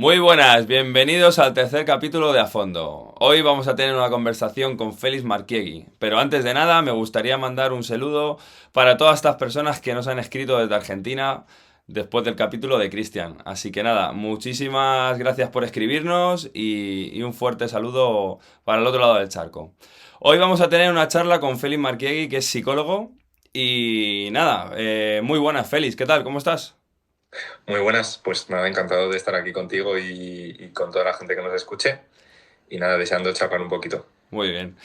Muy buenas, bienvenidos al tercer capítulo de A Fondo. Hoy vamos a tener una conversación con Félix Marquiegui, pero antes de nada me gustaría mandar un saludo para todas estas personas que nos han escrito desde Argentina después del capítulo de Cristian. Así que nada, muchísimas gracias por escribirnos y un fuerte saludo para el otro lado del charco. Hoy vamos a tener una charla con Félix Marquiegui, que es psicólogo. Y nada, muy buenas, Félix, ¿qué tal? ¿Cómo estás? Muy buenas, pues nada, encantado de estar aquí contigo y con toda la gente que nos escuche. Y nada, deseando charlar un poquito. Muy bien.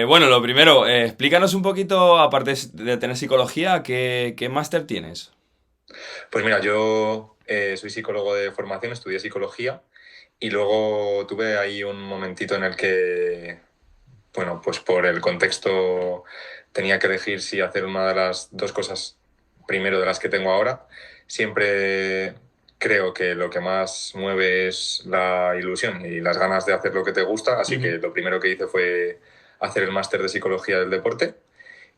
Bueno, lo primero, explícanos un poquito, aparte de tener psicología, ¿qué máster tienes? Pues mira, yo soy psicólogo de formación, estudié psicología y luego tuve ahí un momentito en el que, bueno, pues por el contexto tenía que elegir si hacer una de las dos cosas primero de las que tengo ahora. Siempre creo que lo que más mueve es la ilusión y las ganas de hacer lo que te gusta, así que Ujú. lo primero que hice fue hacer el máster de psicología del deporte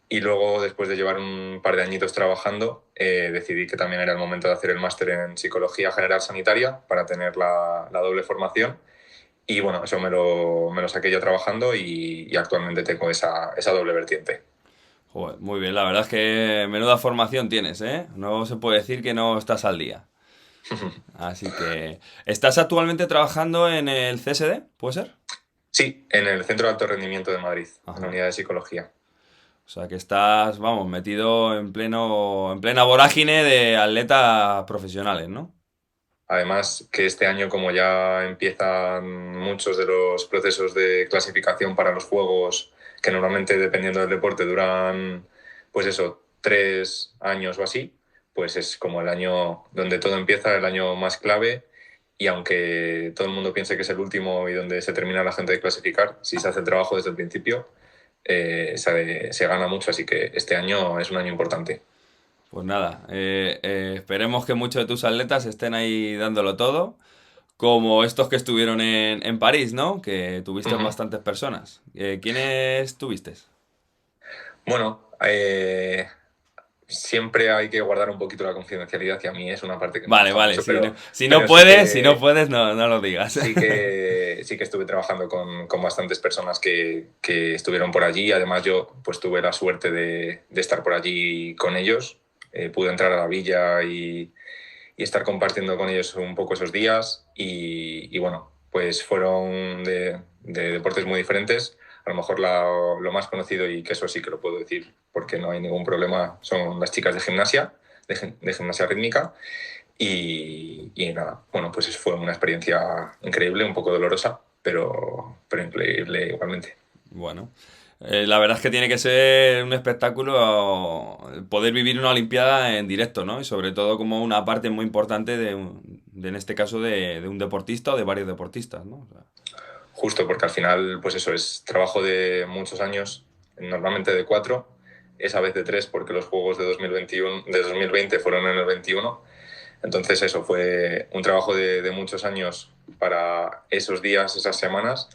y luego, después de llevar un par de añitos trabajando, decidí que también era el momento de hacer el máster en psicología general sanitaria para tener la doble formación. Y bueno, eso me lo saqué ya trabajando y actualmente tengo esa doble vertiente. Joder, muy bien, la verdad es que menuda formación tienes, ¿eh? No se puede decir que no estás al día. Así que, ¿estás actualmente trabajando en el CSD? ¿Puede ser? Sí, en el Centro de Alto Rendimiento de Madrid, en la Ajá. unidad de psicología. O sea que estás, vamos, metido en plena vorágine de atletas profesionales, ¿no? Además, que este año, como ya empiezan muchos de los procesos de clasificación para los juegos, que normalmente, dependiendo del deporte, duran, pues eso, 3 años o así, pues es como el año donde todo empieza, el año más clave. Y aunque todo el mundo piense que es el último y donde se termina la gente de clasificar, si se hace el trabajo desde el principio, se gana mucho. Así que este año es un año importante. Pues nada, esperemos que muchos de tus atletas estén ahí dándolo todo. Como estos que estuvieron en París, ¿no? Que tuviste Ujú. bastantes personas. ¿Quiénes tuviste? Bueno, siempre hay que guardar un poquito la confidencialidad y a mí es una parte que me Vale, gusta vale, mucho, si no, si no pero sí puedes, si no que, puedes, no, no lo digas. sí que estuve trabajando con bastantes personas que estuvieron por allí. Además, yo pues tuve la suerte de estar por allí con ellos. Pude entrar a la villa y estar compartiendo con ellos un poco esos días y bueno, pues fueron de deportes muy diferentes. A lo mejor lo más conocido, y que eso sí que lo puedo decir porque no hay ningún problema, son las chicas de gimnasia, de gimnasia rítmica. Y nada, bueno, pues fue una experiencia increíble, un poco dolorosa, pero increíble igualmente. Bueno, la verdad es que tiene que ser un espectáculo poder vivir una Olimpiada en directo, ¿no? Y sobre todo como una parte muy importante en este caso, de un deportista o de varios deportistas, ¿no? O sea, Justo porque al final, pues eso es trabajo de muchos años, normalmente de 4, esa vez de 3 porque los Juegos de 2021, de 2020 fueron en el 21. Entonces eso fue un trabajo de muchos años para esos días, esas semanas,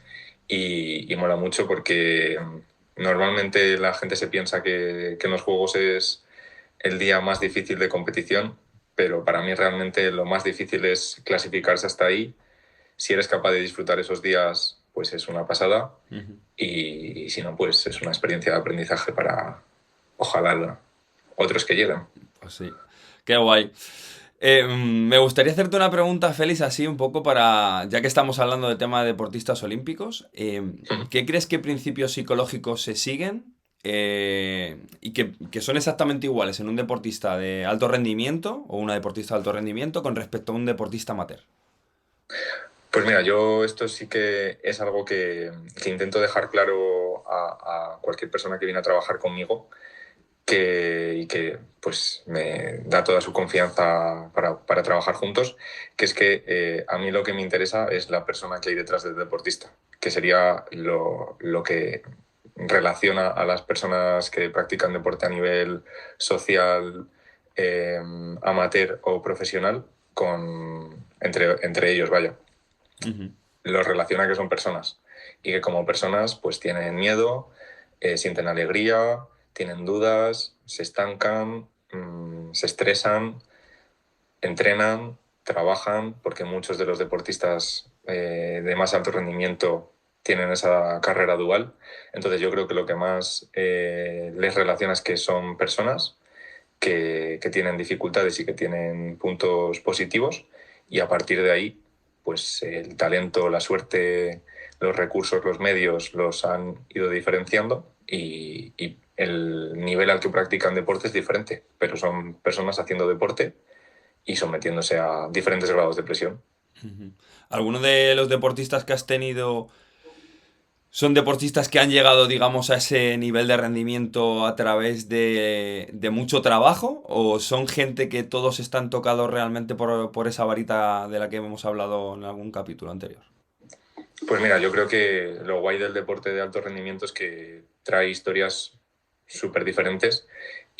y mola mucho porque normalmente la gente se piensa que en los Juegos es el día más difícil de competición, pero para mí realmente lo más difícil es clasificarse hasta ahí. Si eres capaz de disfrutar esos días, pues es una pasada. ujú. Y si no, pues es una experiencia de aprendizaje para, ojalá, otros que lleguen. Pues sí. Qué guay. Me gustaría hacerte una pregunta, Félix, así un poco para, ya que estamos hablando del tema de deportistas olímpicos, ¿qué crees que principios psicológicos se siguen y que son exactamente iguales en un deportista de alto rendimiento o una deportista de alto rendimiento con respecto a un deportista amateur? Pues mira, yo esto sí que es algo que intento dejar claro a cualquier persona que viene a trabajar conmigo y que pues me da toda su confianza para trabajar juntos, que es que a mí lo que me interesa es la persona que hay detrás del deportista, que sería lo que relaciona a las personas que practican deporte a nivel social, eh, amateur o profesional, entre ellos, vaya. Ujú. Los relaciona que son personas y que como personas pues tienen miedo, sienten alegría, tienen dudas, se estancan, se estresan, entrenan, trabajan, porque muchos de los deportistas de más alto rendimiento tienen esa carrera dual. Entonces yo creo que lo que más les relaciona es que son personas que tienen dificultades y que tienen puntos positivos, y a partir de ahí, pues el talento, la suerte, los recursos, los medios los han ido diferenciando, y el nivel al que practican deporte es diferente, pero son personas haciendo deporte y sometiéndose a diferentes grados de presión. ¿Alguno de los deportistas que has tenido son deportistas que han llegado, digamos, a ese nivel de rendimiento a través de mucho trabajo? ¿O son gente que todos están tocados realmente por esa varita de la que hemos hablado en algún capítulo anterior? Pues mira, yo creo que lo guay del deporte de alto rendimiento es que trae historias súper diferentes,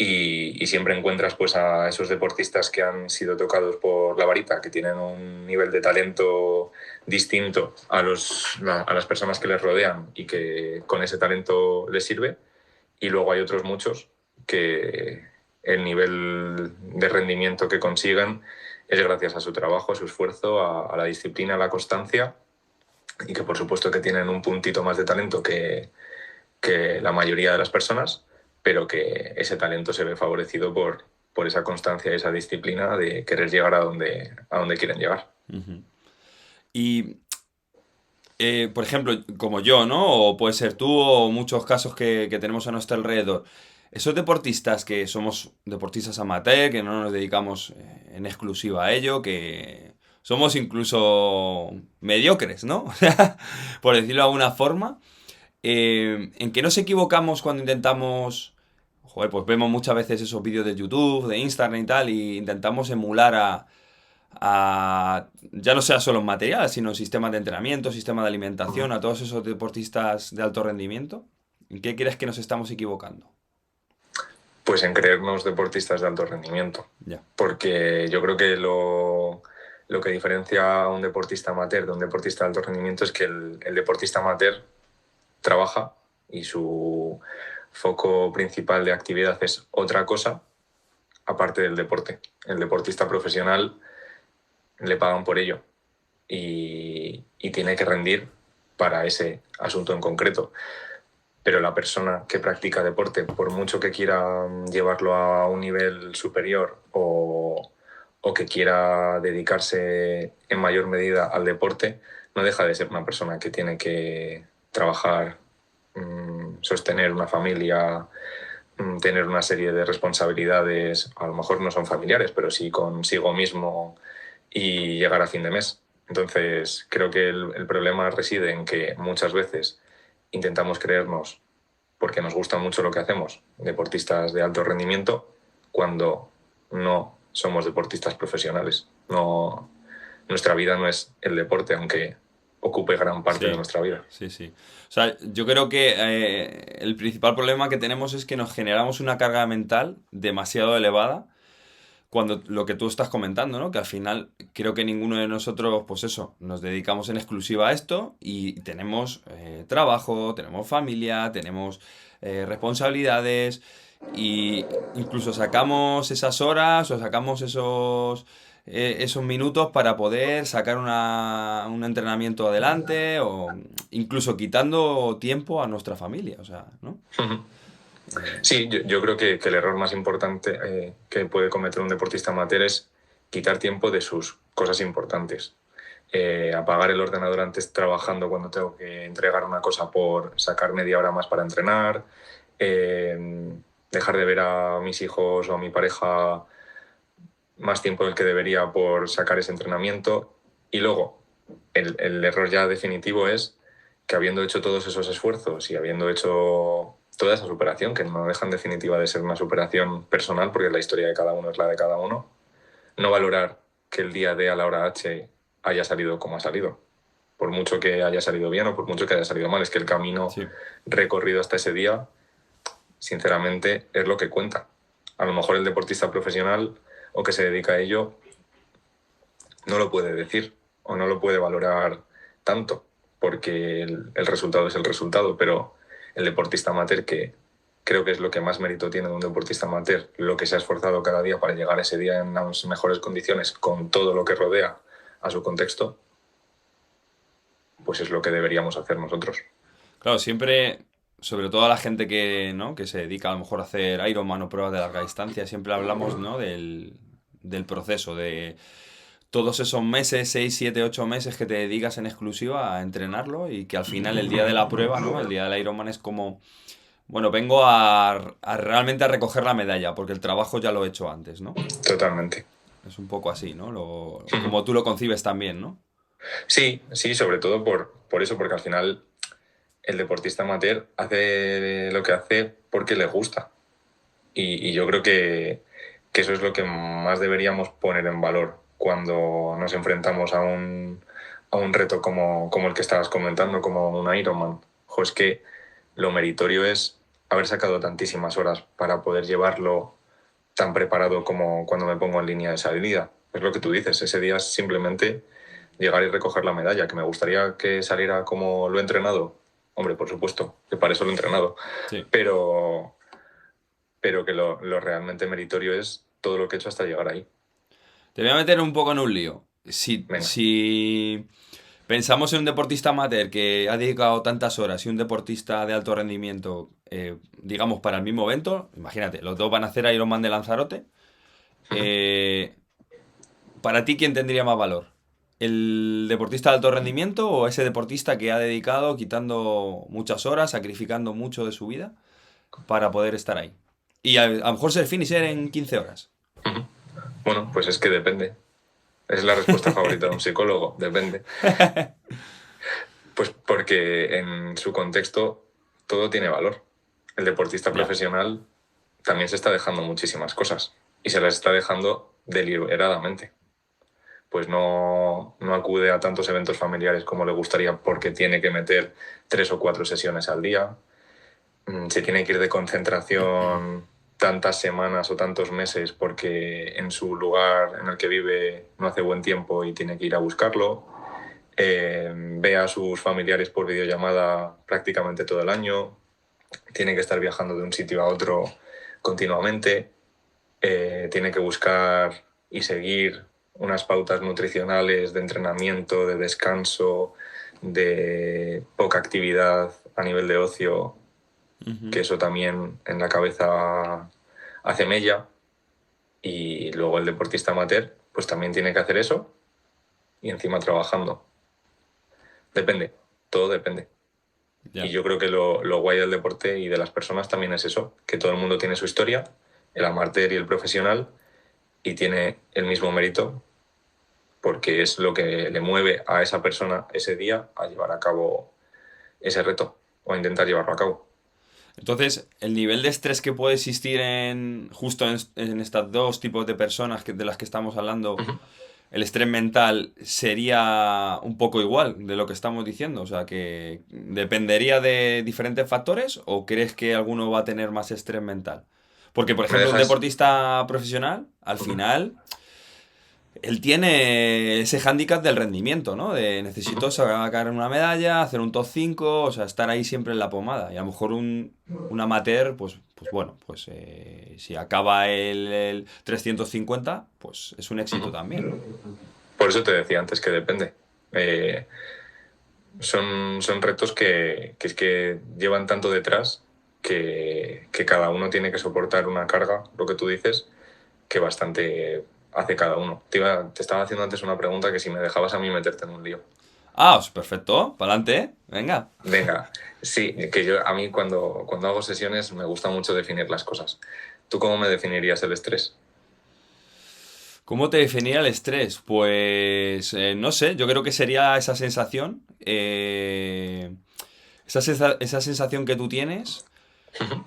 y siempre encuentras pues a esos deportistas que han sido tocados por la varita, que tienen un nivel de talento distinto a las personas que les rodean y que con ese talento les sirve. Y luego hay otros muchos que el nivel de rendimiento que consiguen es gracias a su trabajo, a su esfuerzo, a la disciplina, a la constancia, y que por supuesto que tienen un puntito más de talento que la mayoría de las personas, pero que ese talento se ve favorecido por esa constancia y esa disciplina de querer llegar a donde quieren llegar. Ujú. Y, por ejemplo, como yo, ¿no? O puede ser tú o muchos casos que tenemos a nuestro alrededor. Esos deportistas que somos deportistas amateur, que no nos dedicamos en exclusiva a ello, que somos incluso mediocres, ¿no? Por decirlo de alguna forma. ¿En qué nos equivocamos cuando intentamos... Joder, pues vemos muchas veces esos vídeos de YouTube, de Instagram y tal, y intentamos emular ya no sea solo en material, sino en sistemas de entrenamiento, sistema de alimentación, a todos esos deportistas de alto rendimiento? ¿En qué crees que nos estamos equivocando? Pues en creernos deportistas de alto rendimiento. Ya. Porque yo creo que lo que diferencia a un deportista amateur de un deportista de alto rendimiento es que el deportista amateur trabaja y su foco principal de actividad es otra cosa aparte del deporte. El deportista profesional le pagan por ello, y tiene que rendir para ese asunto en concreto. Pero la persona que practica deporte, por mucho que quiera llevarlo a un nivel superior, o que quiera dedicarse en mayor medida al deporte, no deja de ser una persona que tiene que trabajar, sostener una familia, tener una serie de responsabilidades, a lo mejor no son familiares, pero sí consigo mismo, y llegar a fin de mes. Entonces, creo que el problema reside en que muchas veces intentamos creernos, porque nos gusta mucho lo que hacemos, deportistas de alto rendimiento, cuando no somos deportistas profesionales. No, nuestra vida no es el deporte, aunque ocupe gran parte de Sí, nuestra vida. sí, sí. O sea, yo creo que el principal problema que tenemos es que nos generamos una carga mental demasiado elevada cuando lo que tú estás comentando, ¿no? Que al final creo que ninguno de nosotros, pues eso, nos dedicamos en exclusiva a esto y tenemos trabajo, tenemos familia, tenemos responsabilidades, y incluso sacamos esas horas o sacamos esos minutos para poder sacar un entrenamiento adelante, o incluso quitando tiempo a nuestra familia, o sea, ¿no? Sí, yo creo que el error más importante que puede cometer un deportista amateur es quitar tiempo de sus cosas importantes. Apagar el ordenador antes trabajando cuando tengo que entregar una cosa por sacar media hora más para entrenar, dejar de ver a mis hijos o a mi pareja más tiempo del que debería por sacar ese entrenamiento. Y luego, el error ya definitivo es que, habiendo hecho todos esos esfuerzos y habiendo hecho toda esa superación, que no deja en definitiva de ser una superación personal, porque la historia de cada uno es la de cada uno, no valorar que el día D a la hora H haya salido como ha salido. Por mucho que haya salido bien o por mucho que haya salido mal, es que el camino Sí. recorrido hasta ese día, sinceramente, es lo que cuenta. A lo mejor el deportista profesional o que se dedica a ello no lo puede decir o no lo puede valorar tanto, porque el resultado es el resultado, pero el deportista amateur que creo que es lo que más mérito tiene de un deportista amateur, lo que se ha esforzado cada día para llegar ese día en las mejores condiciones con todo lo que rodea a su contexto, pues es lo que deberíamos hacer nosotros. Claro, siempre, sobre todo a la gente que, ¿no? que se dedica a lo mejor a hacer Ironman o pruebas de larga distancia, siempre hablamos, ¿no? del proceso, de todos esos meses, 6 7 8 meses que te dedicas en exclusiva a entrenarlo y que al final el día de la prueba, ¿no? El día del Ironman es como, bueno, vengo a realmente a recoger la medalla, porque el trabajo ya lo he hecho antes, ¿no? Totalmente. Es un poco así, ¿no? Como tú lo concibes también, ¿no? Sí, sí, sobre todo por eso, porque al final el deportista amateur hace lo que hace porque le gusta. Y yo creo que eso es lo que más deberíamos poner en valor cuando nos enfrentamos a un reto como el que estabas comentando, como un Ironman. Jo, es que lo meritorio es haber sacado tantísimas horas para poder llevarlo tan preparado como cuando me pongo en línea de salida. Es lo que tú dices, ese día es simplemente llegar y recoger la medalla, que me gustaría que saliera como lo he entrenado. Hombre, por supuesto, que para eso lo he entrenado. Sí. Pero, pero que lo realmente meritorio es todo lo que he hecho hasta llegar ahí. Te voy a meter un poco en un lío. Si, Venga. si pensamos en un deportista amateur que ha dedicado tantas horas y un deportista de alto rendimiento, digamos, para el mismo evento, imagínate, los dos van a hacer Ironman de Lanzarote. eh, ¿Para ti quién tendría más valor? ¿El deportista de alto rendimiento o ese deportista que ha dedicado, quitando muchas horas, sacrificando mucho de su vida para poder estar ahí? Y a lo mejor ser finisher en 15 horas. Bueno, pues es que depende. Es la respuesta favorita de un psicólogo, depende. Pues porque en su contexto todo tiene valor. El deportista Ya. profesional también se está dejando muchísimas cosas y se las está dejando deliberadamente. Pues no acude a tantos eventos familiares como le gustaría porque tiene que meter 3 o 4 sesiones al día. Se tiene que ir de concentración tantas semanas o tantos meses porque en su lugar en el que vive no hace buen tiempo y tiene que ir a buscarlo. Ve a sus familiares por videollamada prácticamente todo el año. Tiene que estar viajando de un sitio a otro continuamente. Tiene que buscar y seguir unas pautas nutricionales de entrenamiento, de descanso, de poca actividad a nivel de ocio, que eso también en la cabeza hace mella. Y luego el deportista amateur pues también tiene que hacer eso y encima trabajando. Depende, todo depende. Y Ya. yo creo que lo guay del deporte y de las personas también es eso, que todo el mundo tiene su historia, el amateur y el profesional, y tiene el mismo mérito porque es lo que le mueve a esa persona ese día a llevar a cabo ese reto o a intentar llevarlo a cabo. Entonces, el nivel de estrés que puede existir justo en estas dos tipos de personas de las que estamos hablando, Uh-huh. el estrés mental sería un poco igual de lo que estamos diciendo. O sea, que dependería de diferentes factores o crees que alguno va a tener más estrés mental. Porque, por ¿Me ejemplo, un dejas? deportista profesional, al Uh-huh. final, él tiene ese hándicap del rendimiento, ¿no? De necesito Uh-huh. sacar una medalla, hacer un top 5, o sea, estar ahí siempre en la pomada. Y a lo mejor un amateur, pues bueno, pues si acaba el 350, pues es un éxito Uh-huh. también. Por eso te decía antes que depende. Eh, son retos que es que llevan tanto detrás que cada uno tiene que soportar una carga, lo que tú dices, que bastante hace cada uno. Te estaba haciendo antes una pregunta que si me dejabas a mí meterte en un lío. Ah, pues perfecto, para adelante, venga. Venga, sí, que yo a mí cuando hago sesiones me gusta mucho definir las cosas. ¿Tú cómo me definirías el estrés? ¿Cómo te definía el estrés? Pues no sé, yo creo que sería esa sensación, esa sensación que tú tienes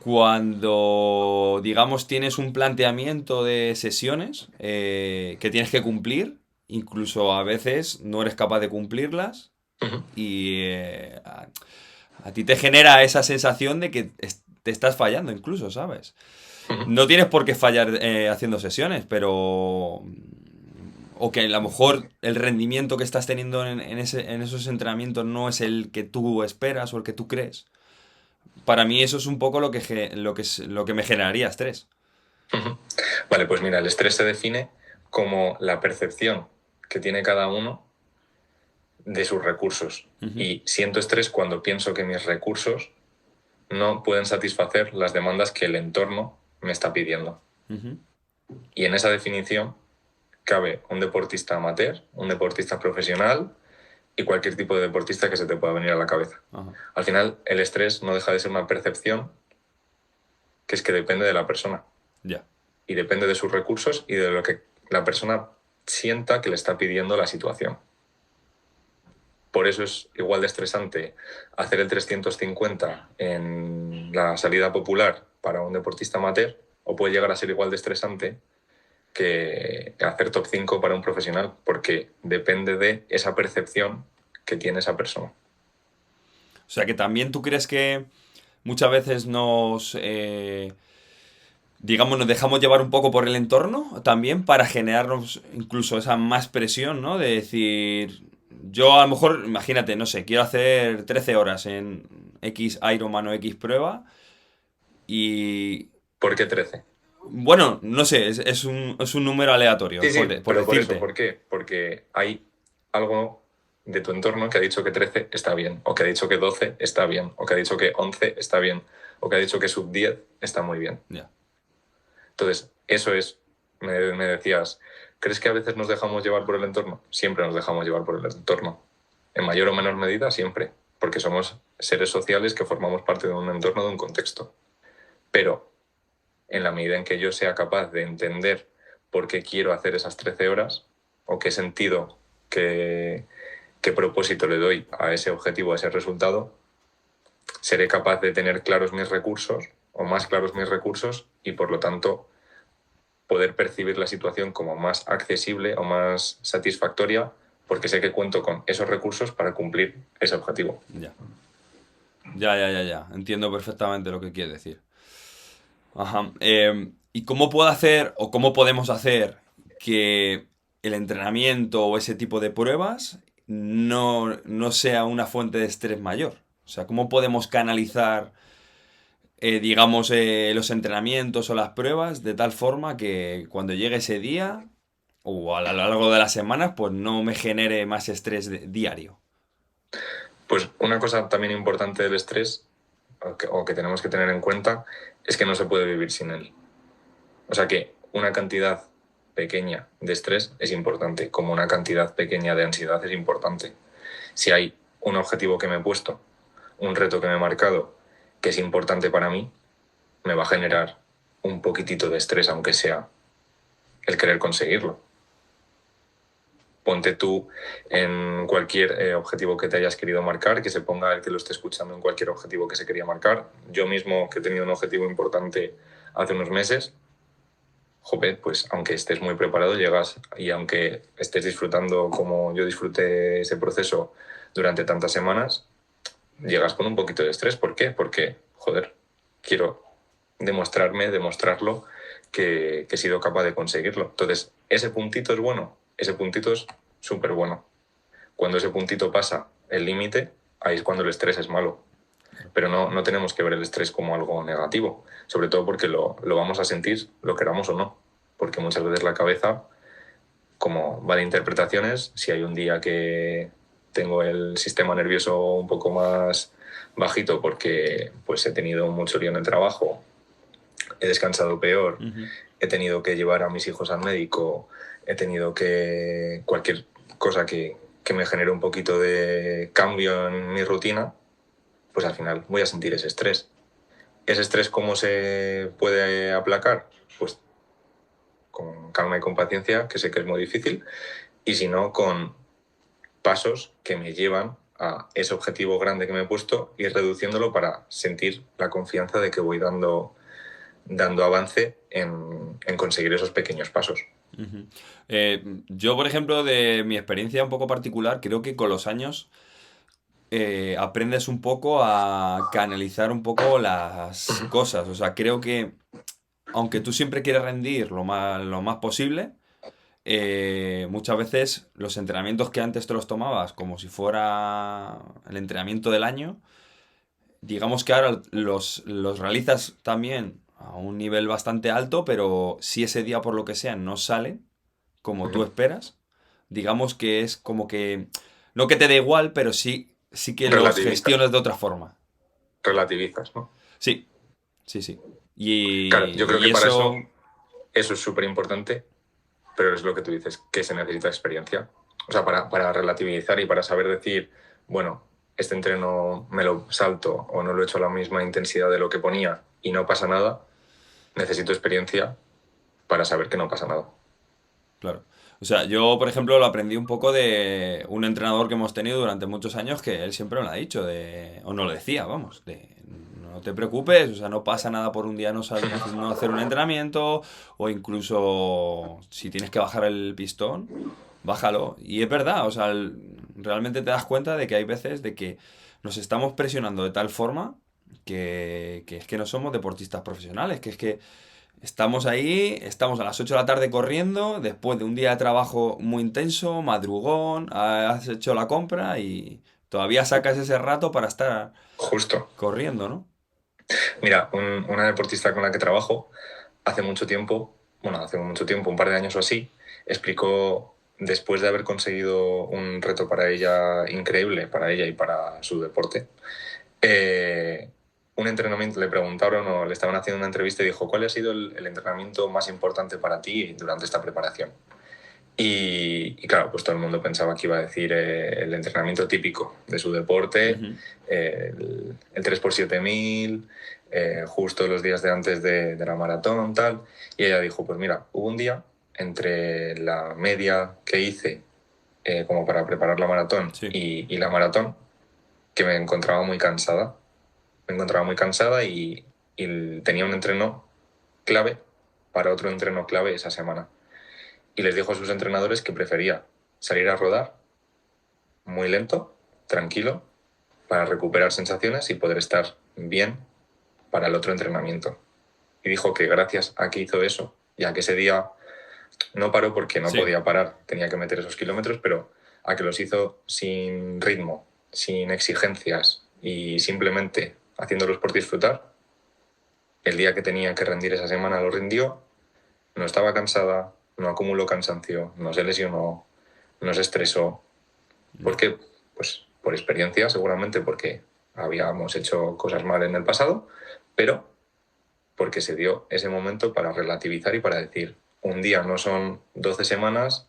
cuando, digamos, tienes un planteamiento de sesiones que tienes que cumplir, incluso a veces no eres capaz de cumplirlas Ujú. y a ti te genera esa sensación de que te estás fallando incluso, ¿sabes? Ujú. No tienes por qué fallar haciendo sesiones, pero... O que a lo mejor el rendimiento que estás teniendo en esos entrenamientos no es el que tú esperas o el que tú crees. para mí eso es un poco lo que me generaría estrés. Ujú. Vale, pues mira, el estrés se define como la percepción que tiene cada uno de sus recursos. Ujú, Y siento estrés cuando pienso que mis recursos no pueden satisfacer las demandas que el entorno me está pidiendo. ujú. Y en esa definición cabe un deportista amateur, un deportista profesional y cualquier tipo de deportista que se te pueda venir a la cabeza. Ajá. Al final, el estrés no deja de ser una percepción que es que depende de la persona Ya. y depende de sus recursos y de lo que la persona sienta que le está pidiendo la situación. Por eso es igual de estresante hacer el 350 en la salida popular para un deportista amateur, o puede llegar a ser igual de estresante que hacer top 5 para un profesional, porque depende de esa percepción que tiene esa persona. O sea que también tú crees que muchas veces digamos, nos dejamos llevar un poco por el entorno también para generarnos incluso esa más presión, ¿no? De decir, yo a lo mejor, imagínate, no sé, quiero hacer 13 horas en X Ironman o X prueba y, ¿Por qué 13? bueno, no sé, es un número aleatorio, Sí, sí, por pero por eso, decirte. ¿por qué? Porque hay algo de tu entorno que ha dicho que 13 está bien, o que ha dicho que 12 está bien, o que ha dicho que 11 está bien, o que ha dicho que sub 10 está muy bien. Ya. Entonces, eso es, me decías, ¿crees que a veces nos dejamos llevar por el entorno? Siempre nos dejamos llevar por el entorno. En mayor o menor medida, siempre, porque somos seres sociales que formamos parte de un entorno, de un contexto. Pero en la medida en que yo sea capaz de entender por qué quiero hacer esas 13 horas, o qué sentido, qué propósito le doy a ese objetivo, a ese resultado, seré capaz de tener claros mis recursos, o más claros mis recursos, y por lo tanto poder percibir la situación como más accesible o más satisfactoria, porque sé que cuento con esos recursos para cumplir ese objetivo. Ya. Ya, ya, ya, ya. Entiendo perfectamente lo que quieres decir. Ajá. ¿Y cómo puedo hacer o cómo podemos hacer que el entrenamiento o ese tipo de pruebas no sea una fuente de estrés mayor? O sea, ¿cómo podemos canalizar, digamos, los entrenamientos o las pruebas de tal forma que cuando llegue ese día o a lo largo de las semanas, pues no me genere más estrés diario? Pues una cosa también importante del estrés, o que tenemos que tener en cuenta, es que no se puede vivir sin él. O sea que una cantidad pequeña de estrés es importante, como una cantidad pequeña de ansiedad es importante. Si hay un objetivo que me he puesto, un reto que me he marcado, que es importante para mí, me va a generar un poquitito de estrés, aunque sea el querer conseguirlo. Ponte tú en cualquier objetivo que te hayas querido marcar, que se ponga el que lo esté escuchando en cualquier objetivo que se quería marcar. Yo mismo, que he tenido un objetivo importante hace unos meses, joder, pues aunque estés muy preparado, llegas, y aunque estés disfrutando como yo disfruté ese proceso durante tantas semanas, llegas con un poquito de estrés. ¿Por qué? Porque, joder, quiero demostrarlo que he sido capaz de conseguirlo. Entonces, ese puntito es bueno, ese puntito es súper bueno. Cuando ese puntito pasa el límite, ahí es cuando el estrés es malo. Pero no tenemos que ver el estrés como algo negativo, sobre todo porque lo vamos a sentir, lo queramos o no. Porque muchas veces la cabeza, como va de interpretaciones, si hay un día que tengo el sistema nervioso un poco más bajito porque pues he tenido mucho lío en el trabajo, he descansado peor, Ujú. he tenido que llevar a mis hijos al médico, he tenido que cualquier cosa que me genere un poquito de cambio en mi rutina, pues al final voy a sentir ese estrés. ¿Ese estrés cómo se puede aplacar? Pues con calma y con paciencia, que sé que es muy difícil, y si no, con pasos que me llevan a ese objetivo grande que me he puesto, ir reduciéndolo para sentir la confianza de que voy dando avance en conseguir esos pequeños pasos. Ujú. Yo, por ejemplo, de mi experiencia un poco particular, creo que con los años aprendes un poco a canalizar un poco las cosas. O sea, creo que aunque tú siempre quieres rendir lo más posible, muchas veces los entrenamientos que antes te los tomabas como si fuera el entrenamiento del año, digamos que ahora los realizas también a un nivel bastante alto, pero si ese día por lo que sea no salen como tú Ujú. esperas, digamos que es como que, no que te dé igual, pero sí que los Relativizas, gestionas de otra forma. relativizas, ¿no? Sí, sí, sí. Claro, yo creo Y que para eso, eso es súper importante, pero es lo que tú dices, que se necesita experiencia. O sea, para relativizar y para saber decir, bueno, este entreno me lo salto o no lo he hecho a la misma intensidad de lo que ponía y no pasa nada, necesito experiencia para saber que no pasa nada. claro. O sea, yo, por ejemplo, lo aprendí un poco de un entrenador que hemos tenido durante muchos años que él siempre me lo ha dicho, o no lo decía, vamos, no te preocupes, o sea, no pasa nada por un día no hacer un entrenamiento, o incluso si tienes que bajar el pistón, bájalo. Y es verdad, o sea, realmente te das cuenta de que hay veces de que nos estamos presionando de tal forma que es que no somos deportistas profesionales, que es que estamos ahí, estamos a las 8 de la tarde corriendo, después de un día de trabajo muy intenso, madrugón, has hecho la compra y todavía sacas ese rato para estar Justo. corriendo, ¿no? Mira, una deportista con la que trabajo hace mucho tiempo, bueno, hace mucho tiempo, un par de años o así, explicó, después de haber conseguido un reto para ella increíble, para ella y para su deporte, eh, un entrenamiento, le preguntaron o le estaban haciendo una entrevista y dijo, ¿cuál ha sido el entrenamiento más importante para ti durante esta preparación? Y claro, pues todo el mundo pensaba que iba a decir el entrenamiento típico de su deporte, Ujú. el 3x7000, justo los días de antes de la maratón, tal. Y ella dijo, pues mira, hubo un día entre la media que hice como para preparar la maratón Sí. y la maratón, que me encontraba muy cansada. Me encontraba muy cansada y tenía un entreno clave para otro entreno clave esa semana y les dijo a sus entrenadores que prefería salir a rodar muy lento, tranquilo, para recuperar sensaciones y poder estar bien para el otro entrenamiento. Y dijo que gracias a que hizo eso, y a que ese día no paró porque no Sí. podía parar, tenía que meter esos kilómetros, pero a que los hizo sin ritmo, sin exigencias y simplemente haciéndolos por disfrutar, el día que tenía que rendir esa semana lo rindió, no estaba cansada, no acumuló cansancio, no se lesionó, no se estresó. ¿Por Ya. qué? Pues por experiencia, seguramente porque habíamos hecho cosas mal en el pasado, pero porque se dio ese momento para relativizar y para decir, un día no son 12 semanas,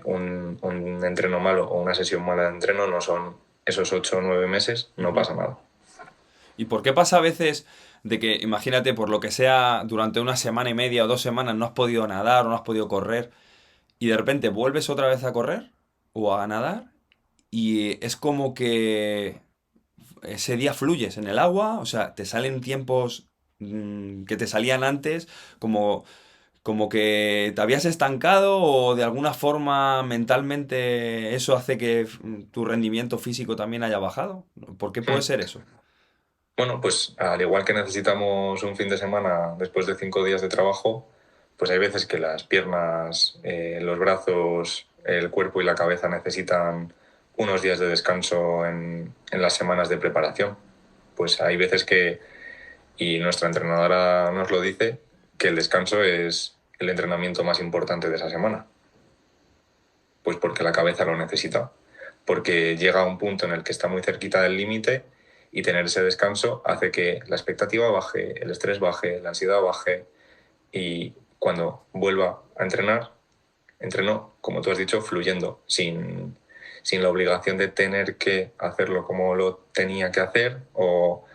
un entreno malo o una sesión mala de entreno no son esos 8 o 9 meses, no Ujú. pasa nada. ¿Y por qué pasa a veces de que, imagínate, por lo que sea, durante una semana y media o 2 semanas no has podido nadar o no has podido correr y de repente vuelves otra vez a correr o a nadar y es como que ese día fluyes en el agua, o sea, te salen tiempos que te salían antes, como que te habías estancado o de alguna forma mentalmente eso hace que tu rendimiento físico también haya bajado? ¿Por qué puede Hmm. ser eso? Bueno, pues al igual que necesitamos un fin de semana después de 5 días de trabajo, pues hay veces que las piernas, los brazos, el cuerpo y la cabeza necesitan unos días de descanso en las semanas de preparación. Pues hay veces que, y nuestra entrenadora nos lo dice, que el descanso es el entrenamiento más importante de esa semana. Pues porque la cabeza lo necesita, porque llega a un punto en el que está muy cerquita del límite y tener ese descanso hace que la expectativa baje, el estrés baje, la ansiedad baje y cuando vuelva a entrenar, entreno, como tú has dicho, fluyendo, sin la obligación de tener que hacerlo como lo tenía que hacer o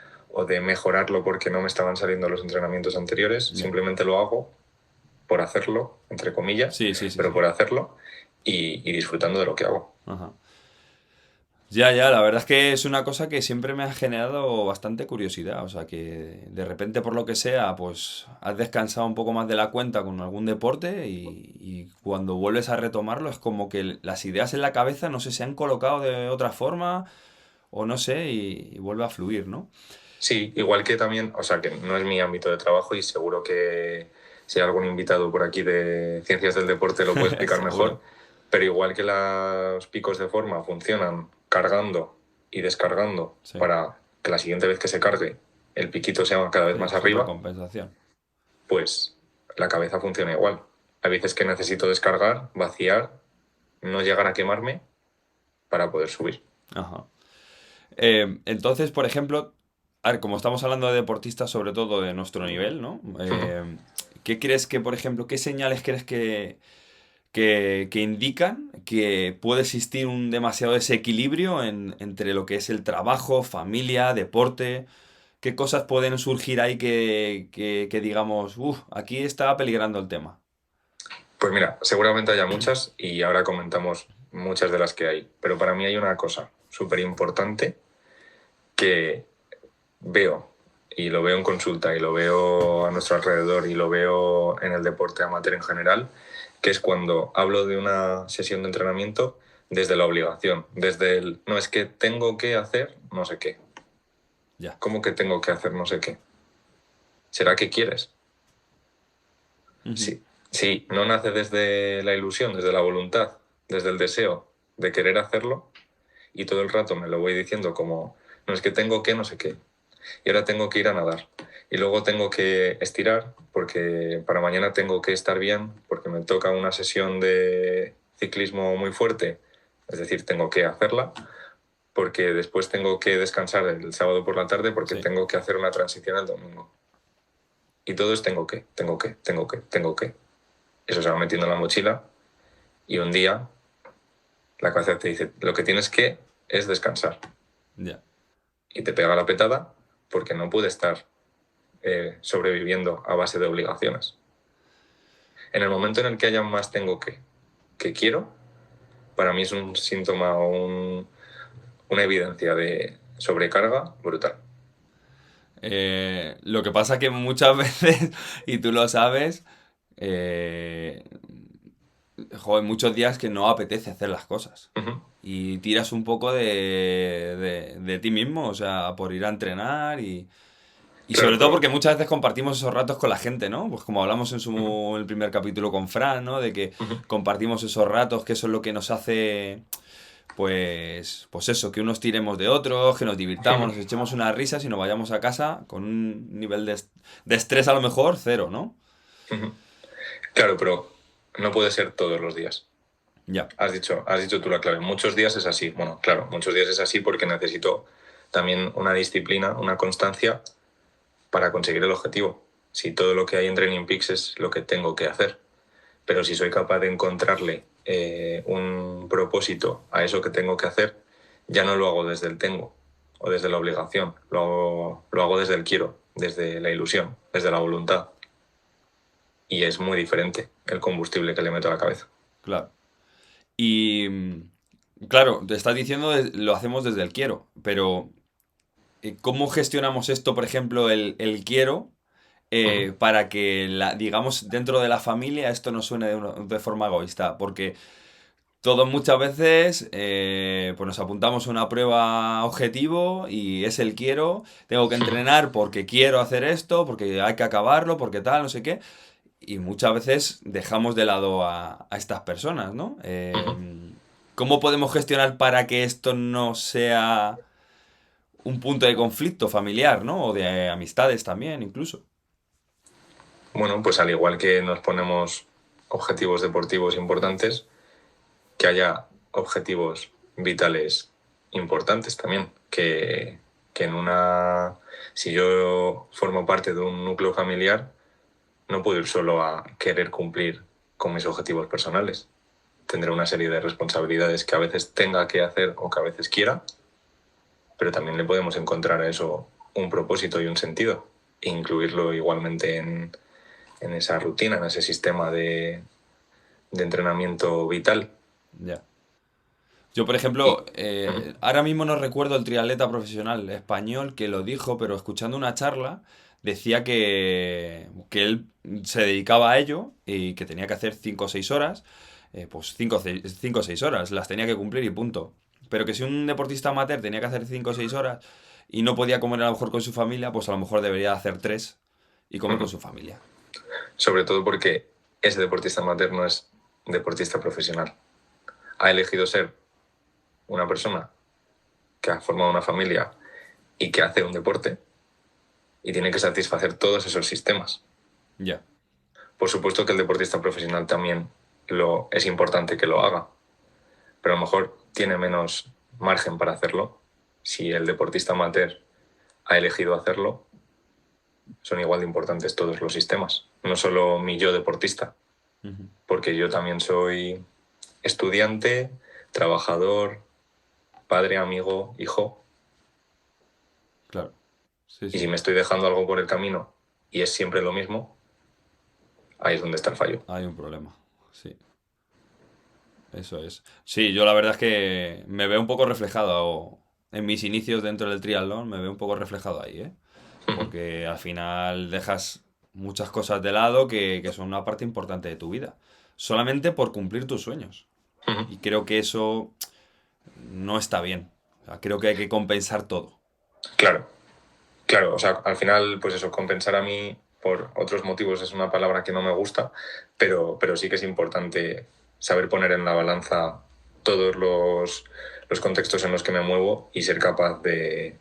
de mejorarlo porque no me estaban saliendo los entrenamientos anteriores, Ya. simplemente lo hago por hacerlo, entre comillas, Sí, sí, sí, pero sí. por hacerlo y disfrutando de lo que hago. Ajá. Ya, ya, la verdad es que es una cosa que siempre me ha generado bastante curiosidad. O sea, que de repente, por lo que sea, pues has descansado un poco más de la cuenta con algún deporte y cuando vuelves a retomarlo es como que las ideas en la cabeza no sé, se han colocado de otra forma o no sé y vuelve a fluir, ¿no? Sí, igual que también, o sea, que no es mi ámbito de trabajo y seguro que si hay algún invitado por aquí de ciencias del deporte lo puede explicar mejor, Seguro. pero igual que los picos de forma funcionan cargando y descargando Sí. para que la siguiente vez que se cargue el piquito sea cada vez Sí, más super arriba, compensación. pues la cabeza funciona igual. Hay veces que necesito descargar, vaciar, no llegar a quemarme para poder subir. Ajá. Entonces, por ejemplo, a ver, como estamos hablando de deportistas, sobre todo de nuestro nivel, ¿no? ¿Qué crees que, por ejemplo, qué señales crees que indican que puede existir un demasiado desequilibrio entre lo que es el trabajo, familia, deporte? ¿Qué cosas pueden surgir ahí que digamos, uff, aquí está peligrando el tema? Pues mira, seguramente haya muchas y ahora comentamos muchas de las que hay, pero para mí hay una cosa súper importante que veo, y lo veo en consulta, y lo veo a nuestro alrededor, y lo veo en el deporte amateur en general, que es cuando hablo de una sesión de entrenamiento desde la obligación, desde el, no es que tengo que hacer no sé qué. Ya. ¿Cómo que tengo que hacer no sé qué? ¿Será que quieres? Ujú. Sí, sí, no nace desde la ilusión, desde la voluntad, desde el deseo de querer hacerlo, y todo el rato me lo voy diciendo como, no es que tengo que no sé qué, y ahora tengo que ir a nadar, y luego tengo que estirar porque para mañana tengo que estar bien, porque me toca una sesión de ciclismo muy fuerte, es decir, tengo que hacerla, porque después tengo que descansar el sábado por la tarde porque Sí, tengo que hacer una transición el domingo. Y todo es tengo que. Eso se va metiendo en la mochila y un día la cabeza te dice, lo que tienes que es descansar. ya. Y te pega la petada porque no puede estar sobreviviendo a base de obligaciones. En el momento en el que haya más que quiero, para mí es un síntoma o una evidencia de sobrecarga brutal. Lo que pasa que muchas veces, y tú lo sabes, eh, joder, muchos días que no apetece hacer las cosas. Uh-huh. Y tiras un poco de ti mismo, o sea, por ir a entrenar y Claro, sobre todo pero porque muchas veces compartimos esos ratos con la gente, ¿no? Pues como hablamos uh-huh. en el primer capítulo con Fran, ¿no? De que Uh-huh. compartimos esos ratos, que eso es lo que nos hace, pues eso, que unos tiremos de otros, que nos divirtamos, Uh-huh. nos echemos unas risas y nos vayamos a casa con un nivel de estrés a lo mejor cero, ¿no? Uh-huh. Claro, pero no puede ser todos los días. Ya. Has dicho tú la clave. Muchos días es así. Bueno, claro, muchos días es así porque necesito también una disciplina, una constancia para conseguir el objetivo. Si todo lo que hay en Training Peaks es lo que tengo que hacer, pero si soy capaz de encontrarle un propósito a eso que tengo que hacer, ya no lo hago desde el tengo o desde la obligación, lo hago desde el quiero, desde la ilusión, desde la voluntad. Y es muy diferente el combustible que le meto a la cabeza. Claro. Y claro, te estás diciendo lo hacemos desde el quiero, pero ¿cómo gestionamos esto, por ejemplo, el quiero, Uh-huh. para que, digamos, dentro de la familia esto no suene de forma egoísta? Porque todos muchas veces pues nos apuntamos a una prueba objetivo y es el quiero, tengo que entrenar porque quiero hacer esto, porque hay que acabarlo, porque tal, no sé qué. Y muchas veces dejamos de lado a estas personas, ¿no? Uh-huh. ¿Cómo podemos gestionar para que esto no sea un punto de conflicto familiar, ¿no? O de amistades también, incluso. Bueno, pues al igual que nos ponemos objetivos deportivos importantes, que haya objetivos vitales importantes también. Que en una. Si yo formo parte de un núcleo familiar, no puedo ir solo a querer cumplir con mis objetivos personales. Tendré una serie de responsabilidades que a veces tenga que hacer o que a veces quiera, pero también le podemos encontrar a eso un propósito y un sentido, e incluirlo igualmente en esa rutina, en ese sistema de entrenamiento vital. Ya. Yo, por Y, ejemplo, uh-huh. ahora mismo no recuerdo el triatleta profesional español que lo dijo, pero escuchando una charla decía que él se dedicaba a ello y que tenía que hacer 5 o 6 horas, pues 5 o 6 horas, las tenía que cumplir y punto. Pero que si un deportista amateur tenía que hacer 5 o 6 horas y no podía comer a lo mejor con su familia, pues a lo mejor debería hacer 3 y comer con Uh-huh. su familia. Sobre todo porque ese deportista amateur no es deportista profesional. Ha elegido ser una persona que ha formado una familia y que hace un deporte y tiene que satisfacer todos esos sistemas. Ya. Por supuesto que el deportista profesional también es importante que lo haga, pero a lo mejor tiene menos margen para hacerlo. Si el deportista amateur ha elegido hacerlo, son igual de importantes todos los sistemas, no solo mi yo deportista, porque yo también soy estudiante, trabajador, padre, amigo, hijo, Claro. Sí, y si sí. me estoy dejando algo por el camino y es siempre lo mismo, ahí es donde está el fallo. Hay un problema. Sí. Eso es. Sí, yo la verdad es que me veo un poco reflejado en mis inicios dentro del triatlón, me veo un poco reflejado ahí, ¿eh? Porque al final dejas muchas cosas de lado que son una parte importante de tu vida, solamente por cumplir tus sueños. Y creo que eso no está bien. O sea, creo que hay que compensar todo. Claro, claro, o sea, al final, pues eso, compensar a mí por otros motivos es una palabra que no me gusta, pero sí que es importante saber poner en la balanza todos los contextos en los que me muevo y ser capaz de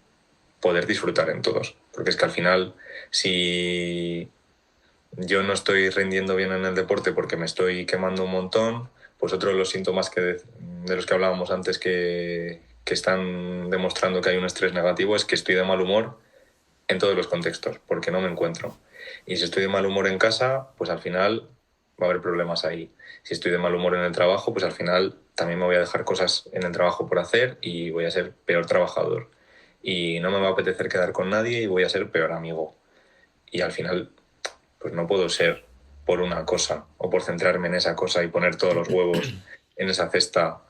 poder disfrutar en todos. Porque es que al final, si yo no estoy rindiendo bien en el deporte porque me estoy quemando un montón, pues otro de los síntomas de los que hablábamos antes que están demostrando que hay un estrés negativo es que estoy de mal humor en todos los contextos, porque no me encuentro. Y si estoy de mal humor en casa, pues al final va a haber problemas ahí. Si estoy de mal humor en el trabajo, pues al final también me voy a dejar cosas en el trabajo por hacer y voy a ser peor trabajador. Y no me va a apetecer quedar con nadie y voy a ser peor amigo. Y al final, pues no puedo ser por una cosa o por centrarme en esa cosa y poner todos los huevos en esa cesta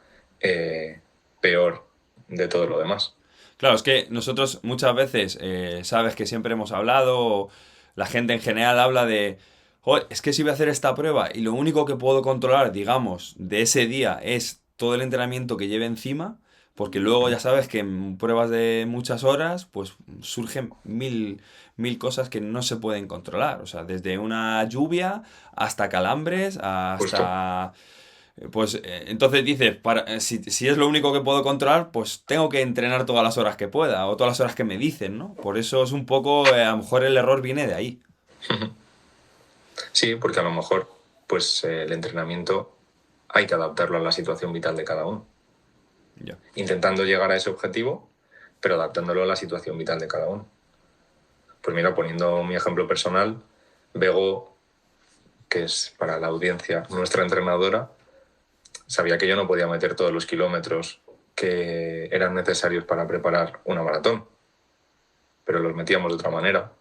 peor de todo lo demás. Claro, es que nosotros muchas veces, sabes que siempre hemos hablado, o la gente en general habla de, "Joder, es que si voy a hacer esta prueba y lo único que puedo controlar, digamos, de ese día es todo el entrenamiento que lleve encima, porque luego ya sabes que en pruebas de muchas horas, pues surgen mil cosas que no se pueden controlar. O sea, desde una lluvia hasta calambres, Justo. hasta pues entonces dices, si es lo único que puedo controlar, pues tengo que entrenar todas las horas que pueda o todas las horas que me dicen, ¿no? Por eso es un poco, a lo mejor el error viene de ahí. Sí, porque a lo mejor pues el entrenamiento hay que adaptarlo a la situación vital de cada uno, Ya. intentando llegar a ese objetivo, pero adaptándolo a la situación vital de cada uno. Pues mira, poniendo mi ejemplo personal, Bego, que es para la audiencia nuestra entrenadora, sabía que yo no podía meter todos los kilómetros que eran necesarios para preparar una maratón, pero los metíamos de otra manera.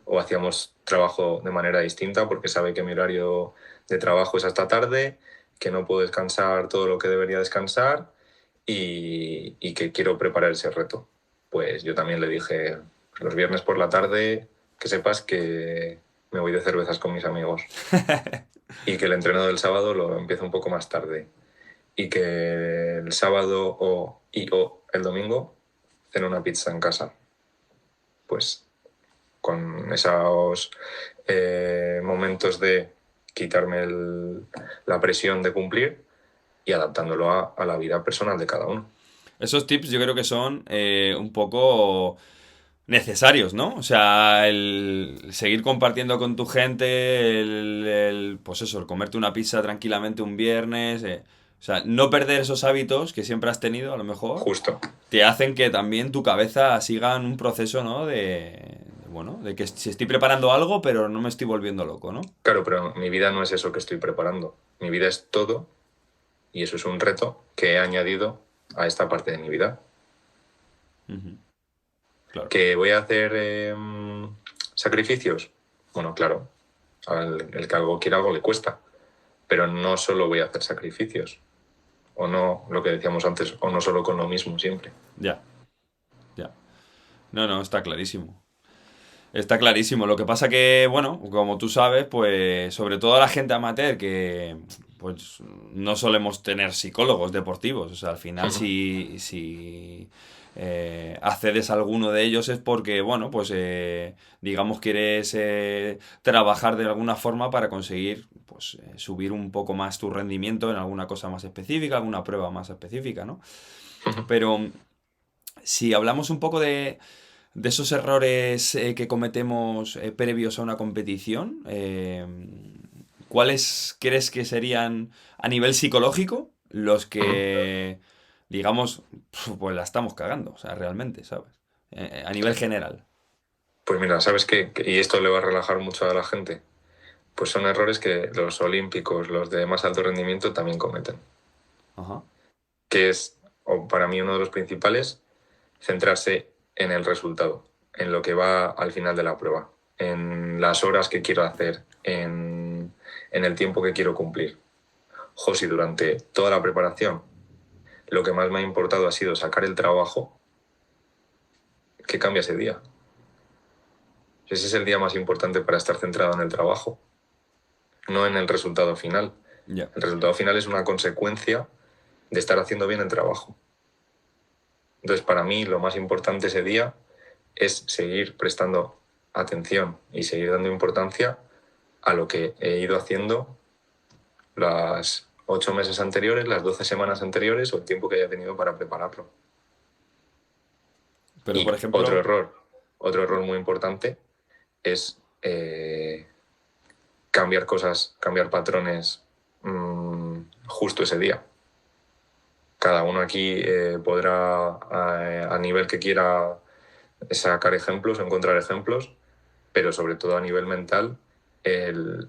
O hacíamos trabajo de manera distinta porque sabe que mi horario de trabajo es hasta tarde, que no puedo descansar todo lo que debería descansar y que quiero preparar ese reto. Pues yo también le dije, los viernes por la tarde, que sepas que me voy de cervezas con mis amigos y que el entreno del sábado lo empiezo un poco más tarde y que el sábado o el domingo ceno una pizza en casa. Pues con esos momentos de quitarme la presión de cumplir y adaptándolo a la vida personal de cada uno. Esos tips yo creo que son un poco necesarios, ¿no? O sea, el seguir compartiendo con tu gente, pues eso, el comerte una pizza tranquilamente un viernes, o sea, no perder esos hábitos que siempre has tenido, a lo mejor, Justo. te hacen que también tu cabeza siga en un proceso, ¿no? Bueno, de que si estoy preparando algo, pero no me estoy volviendo loco, ¿no? Claro, pero mi vida no es eso que estoy preparando. Mi vida es todo y eso es un reto que he añadido a esta parte de mi vida. Ujú. Claro. ¿Que voy a hacer sacrificios? Bueno, claro, el que algo quiere algo le cuesta, pero no solo voy a hacer sacrificios, o no, lo que decíamos antes, o no solo con lo mismo siempre. Ya, ya. No, no, está clarísimo. Está clarísimo. Lo que pasa que, bueno, como tú sabes, pues sobre todo la gente amateur que pues no solemos tener psicólogos deportivos. O sea, al final si accedes a alguno de ellos es porque, bueno, pues digamos quieres trabajar de alguna forma para conseguir pues subir un poco más tu rendimiento en alguna cosa más específica, alguna prueba más específica, ¿no? Pero si hablamos un poco de esos errores que cometemos previos a una competición, ¿cuáles crees que serían a nivel psicológico los Ujú. que, digamos, pues la estamos cagando, o sea, realmente, ¿sabes? A nivel general. Pues mira, ¿sabes qué? Y esto le va a relajar mucho a la gente. Pues son errores que los olímpicos, los de más alto rendimiento, también cometen. Ajá. Que es, o para mí, uno de los principales, centrarse en el resultado, en lo que va al final de la prueba, en las horas que quiero hacer, en el tiempo que quiero cumplir. Josi, durante toda la preparación, lo que más me ha importado ha sido sacar el trabajo. ¿Qué cambia ese día? Ese es el día más importante para estar centrado en el trabajo, no en el resultado final. Ya. El resultado final es una consecuencia de estar haciendo bien el trabajo. Entonces, para mí, lo más importante ese día es seguir prestando atención y seguir dando importancia a lo que he ido haciendo las 8 meses anteriores, las 12 semanas anteriores o el tiempo que haya tenido para prepararlo. Pero, por Y ejemplo, otro error muy importante es cambiar cosas, cambiar patrones justo ese día. Cada uno aquí podrá, a nivel que quiera, sacar ejemplos, encontrar ejemplos, pero sobre todo a nivel mental, el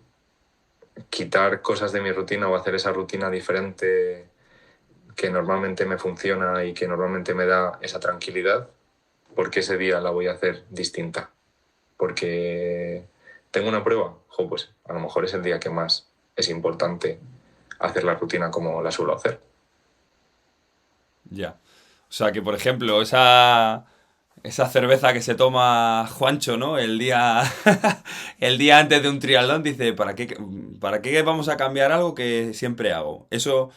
quitar cosas de mi rutina o hacer esa rutina diferente que normalmente me funciona y que normalmente me da esa tranquilidad, porque ese día la voy a hacer distinta. Porque tengo una prueba, pues a lo mejor es el día que más es importante hacer la rutina como la suelo hacer. ya. O sea, que por ejemplo, esa cerveza que se toma Juancho, ¿no? El día, el día antes de un triatlón, dice, para qué vamos a cambiar algo que siempre hago? Eso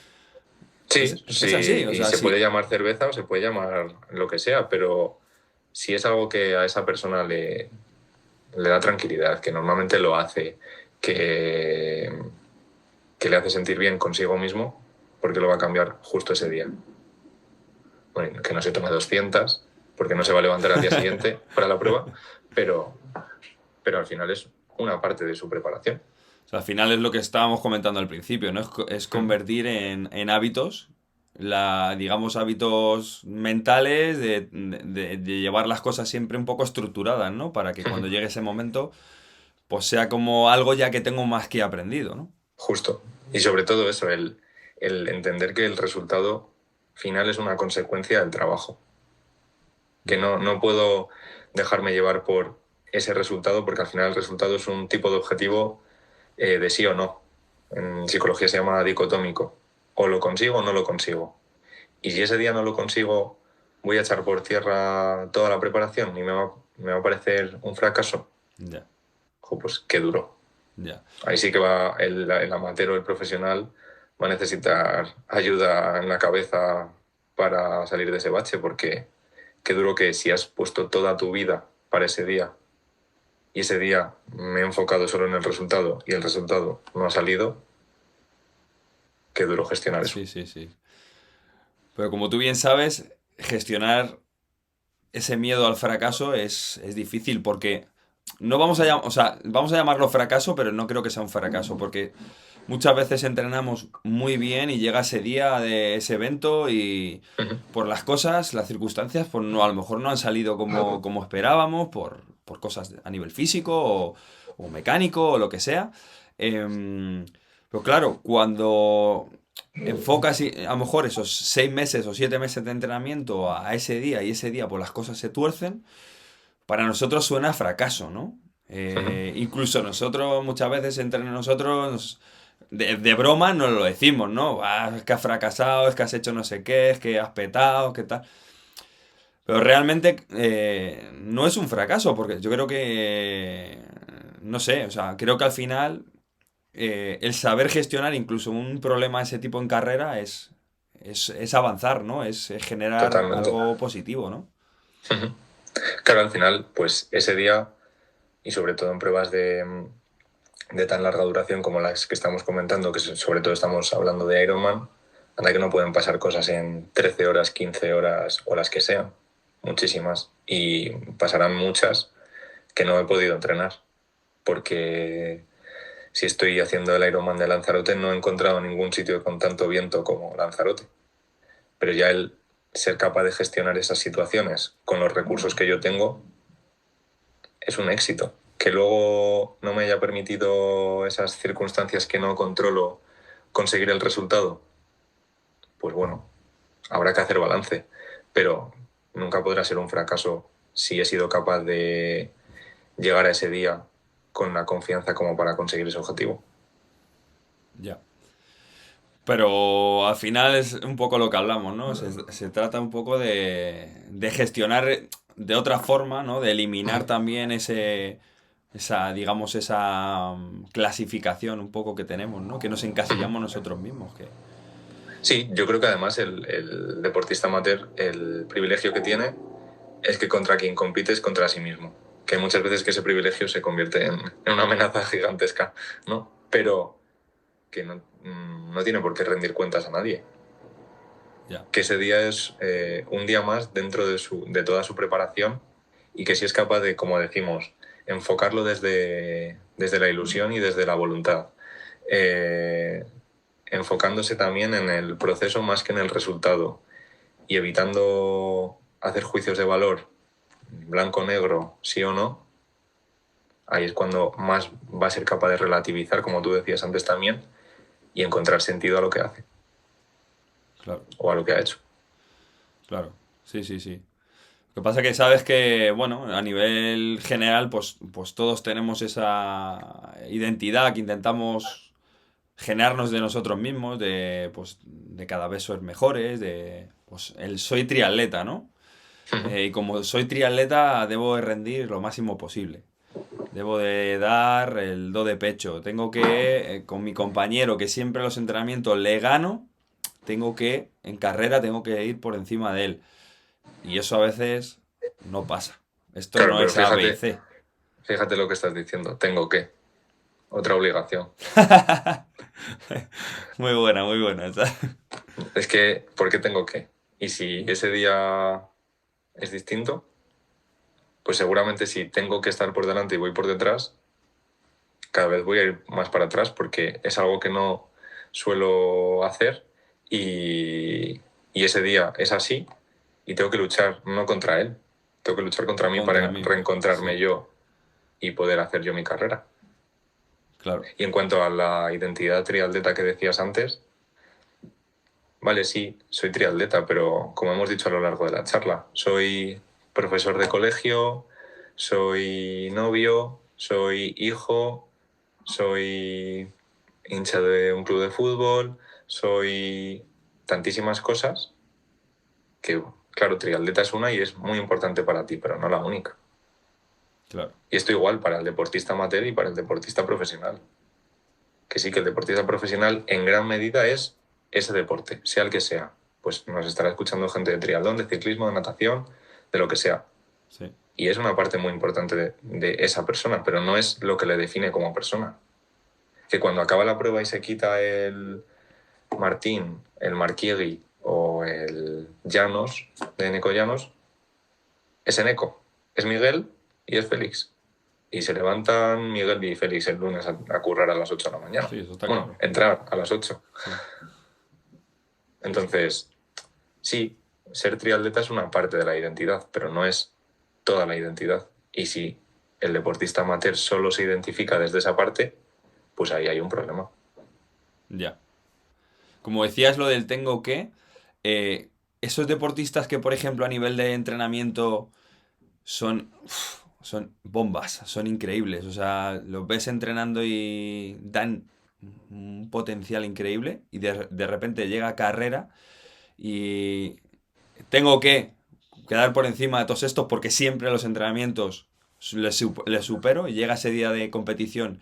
Sí, es así, sí, o y sea, se puede sí. llamar cerveza o se puede llamar lo que sea, pero si es algo que a esa persona le da tranquilidad, que normalmente lo hace, que, que le hace sentir bien consigo mismo, porque lo va a cambiar justo ese día. Bueno, que no se tome 200, porque no se va a levantar al día siguiente para la prueba, pero, pero al final es una parte de su preparación. O sea, al final es lo que estábamos comentando al principio, ¿no? Es Mm. convertir en hábitos, digamos, hábitos mentales de llevar las cosas siempre un poco estructuradas, ¿no? Para que cuando llegue ese momento, pues sea como algo ya que tengo más que aprendido, ¿no? Justo. Y sobre todo eso, el entender que el resultado final es una consecuencia del trabajo. Que Ya. no puedo dejarme llevar por ese resultado, porque al final el resultado es un tipo de objetivo de sí o no. En psicología se llama dicotómico. O lo consigo o no lo consigo. Y si ese día no lo consigo, voy a echar por tierra toda la preparación y me va a parecer un fracaso. Ya, Pues qué duro. ya. Ahí sí que va el amateur o el profesional, va a necesitar ayuda en la cabeza para salir de ese bache, porque qué duro que si has puesto toda tu vida para ese día y ese día me he enfocado solo en el resultado y el resultado no ha salido, qué duro gestionar eso. Sí, sí, sí. Pero como tú bien sabes, gestionar ese miedo al fracaso es difícil porque no vamos o sea, vamos a llamarlo fracaso, pero no creo que sea un fracaso, porque muchas veces entrenamos muy bien y llega ese día de ese evento y Ujú. por las cosas, las circunstancias, pues no, a lo mejor no han salido como esperábamos, por cosas a nivel físico o mecánico o lo que sea. Pero claro, cuando enfocas a lo mejor esos 6 meses o 7 meses de entrenamiento a ese día y ese día pues las cosas se tuercen, para nosotros suena a fracaso, ¿no? Ujú. Incluso nosotros muchas veces entre nosotros de broma nos lo decimos, ¿no? "Ah, es que has fracasado, es que has hecho no sé qué, es que has petado, qué tal. Pero realmente no es un fracaso, porque yo creo que, no sé, o sea, creo que al final el saber gestionar incluso un problema de ese tipo en carrera es avanzar, ¿no? Es generar Totalmente. algo positivo, ¿no? Ujú. Claro, al final, pues ese día, y sobre todo en pruebas de tan larga duración como las que estamos comentando, que sobre todo estamos hablando de Ironman, anda que no pueden pasar cosas en 13 horas, 15 horas o las que sean, muchísimas. y pasarán muchas que no he podido entrenar, porque si estoy haciendo el Ironman de Lanzarote no he encontrado ningún sitio con tanto viento como Lanzarote. Pero ya el ser capaz de gestionar esas situaciones con los recursos que yo tengo es un éxito. Que luego no me haya permitido esas circunstancias que no controlo conseguir el resultado, pues bueno, habrá que hacer balance. Pero nunca podrá ser un fracaso si he sido capaz de llegar a ese día con la confianza como para conseguir ese objetivo. Ya. Pero al final es un poco lo que hablamos, ¿no? Se trata un poco de gestionar de otra forma, ¿no? De eliminar también digamos, esa clasificación un poco que tenemos, ¿no? Que nos encasillamos nosotros mismos. Sí, yo creo que además el deportista amateur, el privilegio que tiene es que contra quien compite es contra sí mismo. Que hay muchas veces que ese privilegio se convierte en una amenaza gigantesca, ¿no? Pero que no tiene por qué rendir cuentas a nadie. Ya. Que ese día es un día más dentro de toda su preparación y que si es capaz de, como decimos, enfocarlo desde la ilusión y desde la voluntad. Enfocándose también en el proceso más que en el resultado y evitando hacer juicios de valor blanco-negro, sí o no, ahí es cuando más va a ser capaz de relativizar, como tú decías antes también, y encontrar sentido a lo que hace. Claro. O a lo que ha hecho. Claro. Sí, sí, sí. Lo que pasa es que sabes que, bueno, a nivel general, pues todos tenemos esa identidad que intentamos generarnos de nosotros mismos, de cada vez ser mejores, pues el soy triatleta, ¿no? Y como soy triatleta, debo de rendir lo máximo posible. Debo de dar el do de pecho. Tengo que, con mi compañero, que siempre en los entrenamientos le gano, en carrera, tengo que ir por encima de él. Y eso a veces no pasa. Esto Claro, no pero es A, B y C. fíjate lo que estás diciendo. Tengo que. Otra obligación. Muy buena, muy buena. Es que, ¿por qué tengo que? Y si ese día es distinto, pues seguramente si tengo que estar por delante y voy por detrás, cada vez voy a ir más para atrás porque es algo que no suelo hacer y ese día es así y tengo que luchar no contra él, tengo que luchar contra mí Contra para mí. reencontrarme Sí, yo y poder hacer yo mi carrera. claro. Y en cuanto a la identidad triatleta que decías antes, vale, sí, soy triatleta, pero como hemos dicho a lo largo de la charla, soy profesor de colegio, soy novio, soy hijo, soy hincha de un club de fútbol, soy tantísimas cosas que, claro, triatleta es una y es muy importante para ti, pero no la única. Claro. Y esto igual para el deportista amateur y para el deportista profesional. Que sí, que el deportista profesional en gran medida es ese deporte, sea el que sea. Pues nos estará escuchando gente de triatlón, de ciclismo, de natación, de lo que sea. Sí. Y es una parte muy importante de esa persona, pero no es lo que le define como persona. Que cuando acaba la prueba y se quita el Martín, el Marquiegui o el Llanos, de Eneco Llanos, es Eneco, es Miguel y es Félix. Y se levantan Miguel y Félix el lunes a currar a las 8 de la mañana. Sí, eso está Bueno, claro. entrar a las 8. Sí. Sí, sí. Entonces, sí, ser triatleta es una parte de la identidad, pero no es toda la identidad. Y si el deportista amateur solo se identifica desde esa parte, pues ahí hay un problema. Ya. Como decías lo del tengo que, esos deportistas que, por ejemplo, a nivel de entrenamiento son bombas, son increíbles. O sea, los ves entrenando y dan un potencial increíble y de repente llega a carrera y tengo que quedar por encima de todos estos porque siempre en los entrenamientos les supero y llega ese día de competición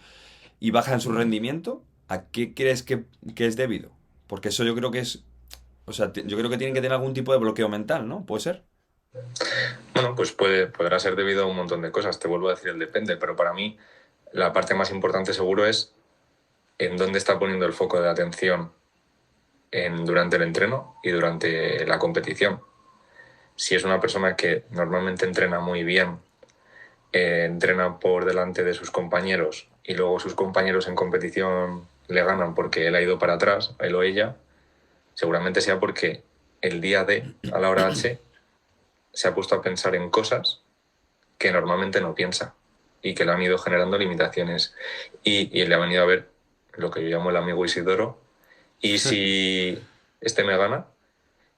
y bajan su rendimiento. ¿A qué crees que es debido? Porque eso yo creo que es... O sea, yo creo que tienen que tener algún tipo de bloqueo mental, ¿no? ¿Puede ser? Bueno, pues podrá ser debido a un montón de cosas. Te vuelvo a decir el depende, pero para mí la parte más importante seguro es en dónde está poniendo el foco de atención durante el entreno y durante la competición. Si es una persona que normalmente entrena muy bien, entrena por delante de sus compañeros y luego sus compañeros en competición le ganan porque él ha ido para atrás, él o ella, seguramente sea porque el día D, a la hora H, se ha puesto a pensar en cosas que normalmente no piensa y que le han ido generando limitaciones. Y le ha venido a ver lo que yo llamo el amigo Isidoro. Y si este me gana,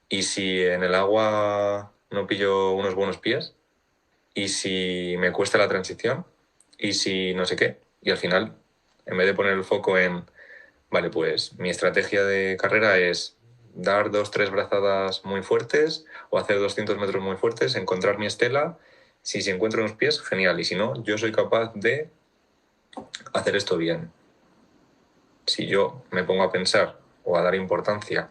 y si en el agua no pillo unos buenos pies, y si me cuesta la transición, y si no sé qué. Y al final, en vez de poner el foco en, vale, pues mi estrategia de carrera es dar 2, 3 brazadas muy fuertes o hacer 200 metros muy fuertes, encontrar mi estela. Si encuentro unos pies, genial. Y si no, yo soy capaz de hacer esto bien. Si yo me pongo a pensar o a dar importancia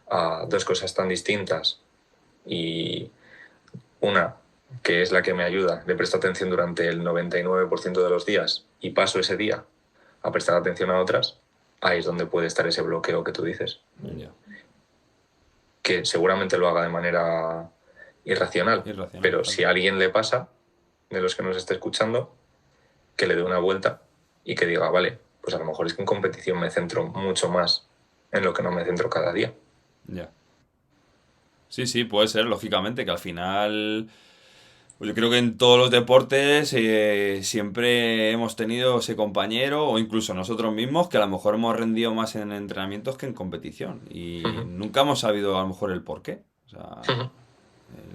a dos cosas tan distintas y una que es la que me ayuda, le presto atención durante el 99% de los días y paso ese día a prestar atención a otras, ahí es donde puede estar ese bloqueo que tú dices. Ya. Que seguramente lo haga de manera irracional, pero si a alguien le pasa, de los que nos esté escuchando, que le dé una vuelta y que diga, vale, pues a lo mejor es que en competición me centro mucho más en lo que no me centro cada día. Ya. Sí, sí, puede ser, lógicamente, que al final, pues yo creo que en todos los deportes siempre hemos tenido ese compañero o incluso nosotros mismos que a lo mejor hemos rendido más en entrenamientos que en competición y nunca hemos sabido a lo mejor el por qué. O sea,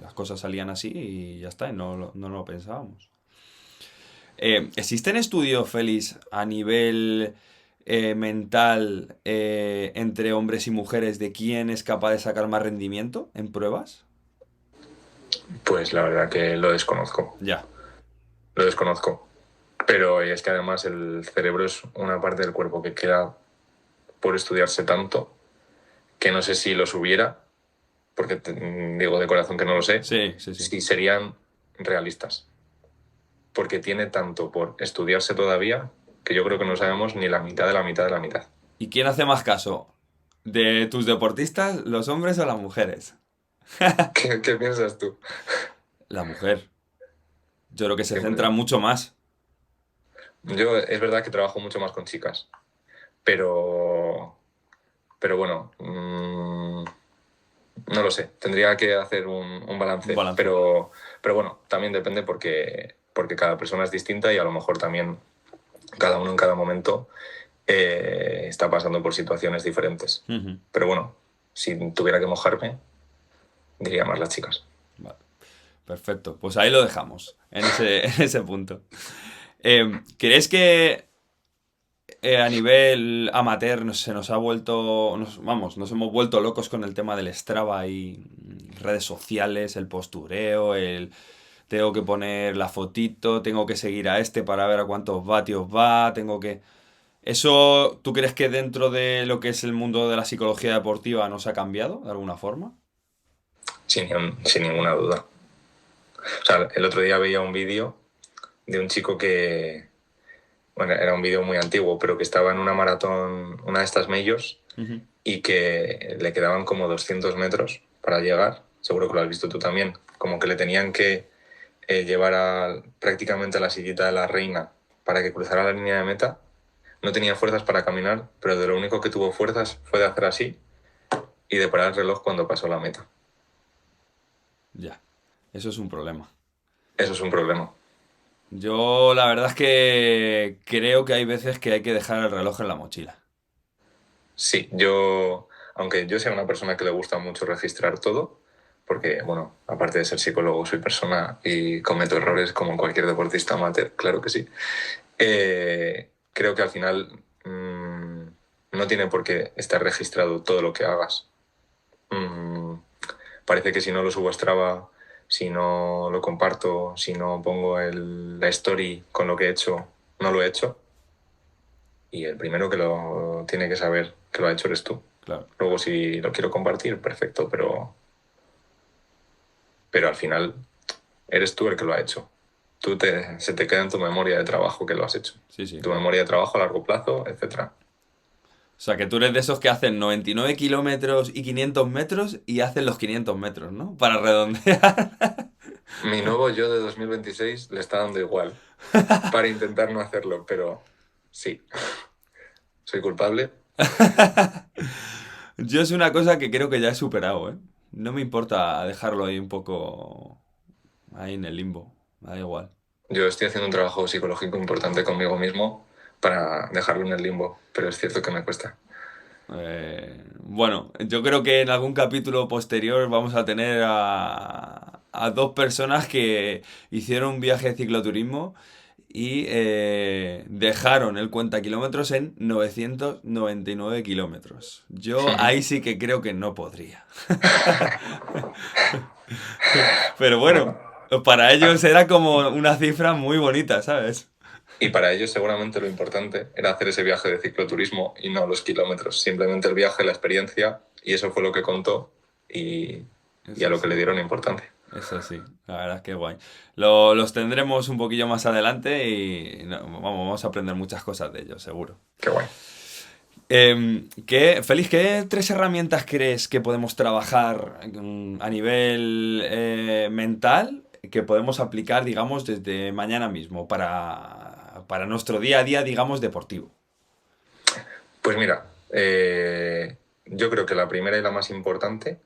las cosas salían así y ya está, y no lo pensábamos. ¿Existen estudios, Félix, a nivel mental entre hombres y mujeres de quién es capaz de sacar más rendimiento en pruebas? Pues la verdad que lo desconozco. Ya. Lo desconozco. Pero es que además el cerebro es una parte del cuerpo que queda por estudiarse tanto que no sé si los hubiera, porque digo de corazón que no lo sé, Sí, sí, sí. si serían realistas. Porque tiene tanto por estudiarse todavía que yo creo que no sabemos ni la mitad de la mitad de la mitad. ¿Y quién hace más caso? ¿De tus deportistas, los hombres o las mujeres? ¿Qué piensas tú? La mujer. Yo creo que se centra Siempre. mucho más. Yo es verdad que trabajo mucho más con chicas, pero, pero bueno, no lo sé. Tendría que hacer un Un balance, balance. pero bueno, también depende porque cada persona es distinta y a lo mejor también cada uno en cada momento está pasando por situaciones diferentes. Ujú. Pero bueno, si tuviera que mojarme, diría más las chicas. Vale. Perfecto. Pues ahí lo dejamos, en ese punto. ¿Crees que a nivel amateur se nos ha vuelto, nos hemos vuelto locos con el tema del Strava y redes sociales, el postureo, el tengo que poner la fotito, tengo que seguir a este para ver a cuántos vatios va, tengo que... ¿Eso tú crees que dentro de lo que es el mundo de la psicología deportiva nos ha cambiado de alguna forma? Sin ninguna duda. O sea, el otro día veía un vídeo de un chico que, bueno, era un vídeo muy antiguo, pero que estaba en una maratón, una de estas majors, Ujú. y que le quedaban como 200 metros para llegar. Seguro que lo has visto tú también. Como que le tenían que llevar prácticamente a la sillita de la reina para que cruzara la línea de meta. No tenía fuerzas para caminar, pero de lo único que tuvo fuerzas fue de hacer así y de parar el reloj cuando pasó la meta. Ya, eso es un problema. Eso es un problema. Yo la verdad es que creo que hay veces que hay que dejar el reloj en la mochila. Sí, aunque yo sea una persona que le gusta mucho registrar todo, porque, bueno, aparte de ser psicólogo, soy persona y cometo errores como cualquier deportista amateur, claro que sí. Creo que al final no tiene por qué estar registrado todo lo que hagas. Mm, Parece que si no lo subo a Strava, si no lo comparto, si no pongo la story con lo que he hecho, no lo he hecho. Y el primero que lo tiene que saber que lo ha hecho eres tú. Claro. Luego, si lo quiero compartir, perfecto, pero al final eres tú el que lo ha hecho. Se te queda en tu memoria de trabajo que lo has hecho. Sí, sí. Tu memoria de trabajo a largo plazo, etcétera. O sea, que tú eres de esos que hacen 99 kilómetros y 500 metros y hacen los 500 metros, ¿no? Para redondear. Mi nuevo yo de 2026 le está dando igual para intentar no hacerlo, pero sí, soy culpable. Yo es una cosa que creo que ya he superado, ¿eh? No me importa dejarlo ahí un poco ahí en el limbo. Me da igual. Yo estoy haciendo un trabajo psicológico importante conmigo mismo para dejarlo en el limbo, pero es cierto que me cuesta. Bueno, yo creo que en algún capítulo posterior vamos a tener a dos personas que hicieron un viaje de cicloturismo y dejaron el cuenta kilómetros en 999 kilómetros. Yo ahí sí que creo que no podría. Pero bueno, Bueno, para ellos era como una cifra muy bonita, ¿sabes? y para ellos seguramente lo importante era hacer ese viaje de cicloturismo y no los kilómetros, simplemente el viaje, la experiencia, y eso fue lo que contó y a Eso lo que sí. le dieron importancia. Eso sí, la verdad es que guay. Los tendremos un poquillo más adelante y vamos a aprender muchas cosas de ellos, seguro. Qué guay. Félix, ¿qué tres herramientas crees que podemos trabajar a nivel mental que podemos aplicar, digamos, desde mañana mismo para nuestro día a día, digamos, deportivo? Pues mira, yo creo que la primera y la más importante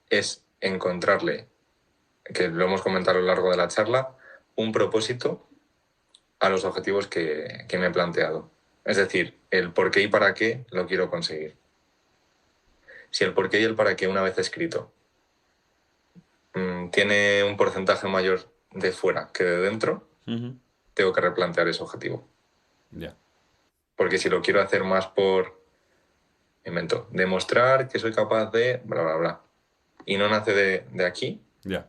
es encontrarle, que lo hemos comentado a lo largo de la charla, un propósito a los objetivos que me he planteado. Es decir, el por qué y para qué lo quiero conseguir. Si el por qué y el para qué una vez escrito tiene un porcentaje mayor de fuera que de dentro, Ujú. tengo que replantear ese objetivo. Ya, Porque si lo quiero hacer más por, invento, demostrar que soy capaz de, bla, bla, bla, y no nace de aquí, ya.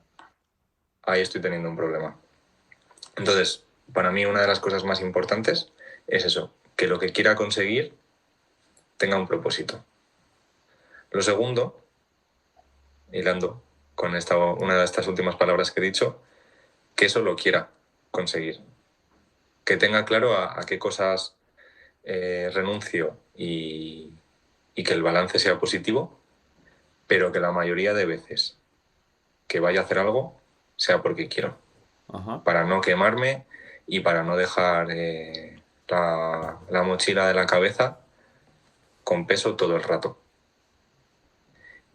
ahí estoy teniendo un problema. Entonces, para mí una de las cosas más importantes es eso, que lo que quiera conseguir tenga un propósito. Lo segundo, hilando con una de estas últimas palabras que he dicho, que eso lo quiera conseguir. Que tenga claro a qué cosas renuncio y que el balance sea positivo, pero que la mayoría de veces que vaya a hacer algo sea porque quiero, Ajá. para no quemarme y para no dejar la mochila de la cabeza con peso todo el rato.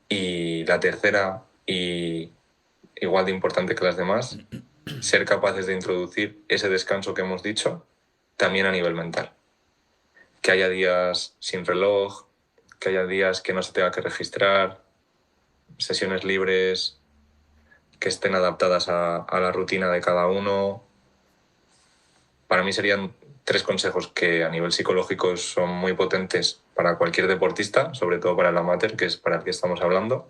Y la tercera, y igual de importante que las demás, ser capaces de introducir ese descanso que hemos dicho también a nivel mental. Que haya días sin reloj, que haya días que no se tenga que registrar, sesiones libres, que estén adaptadas a la rutina de cada uno. Para mí serían tres consejos que a nivel psicológico son muy potentes para cualquier deportista, sobre todo para el amateur, que es para el que estamos hablando.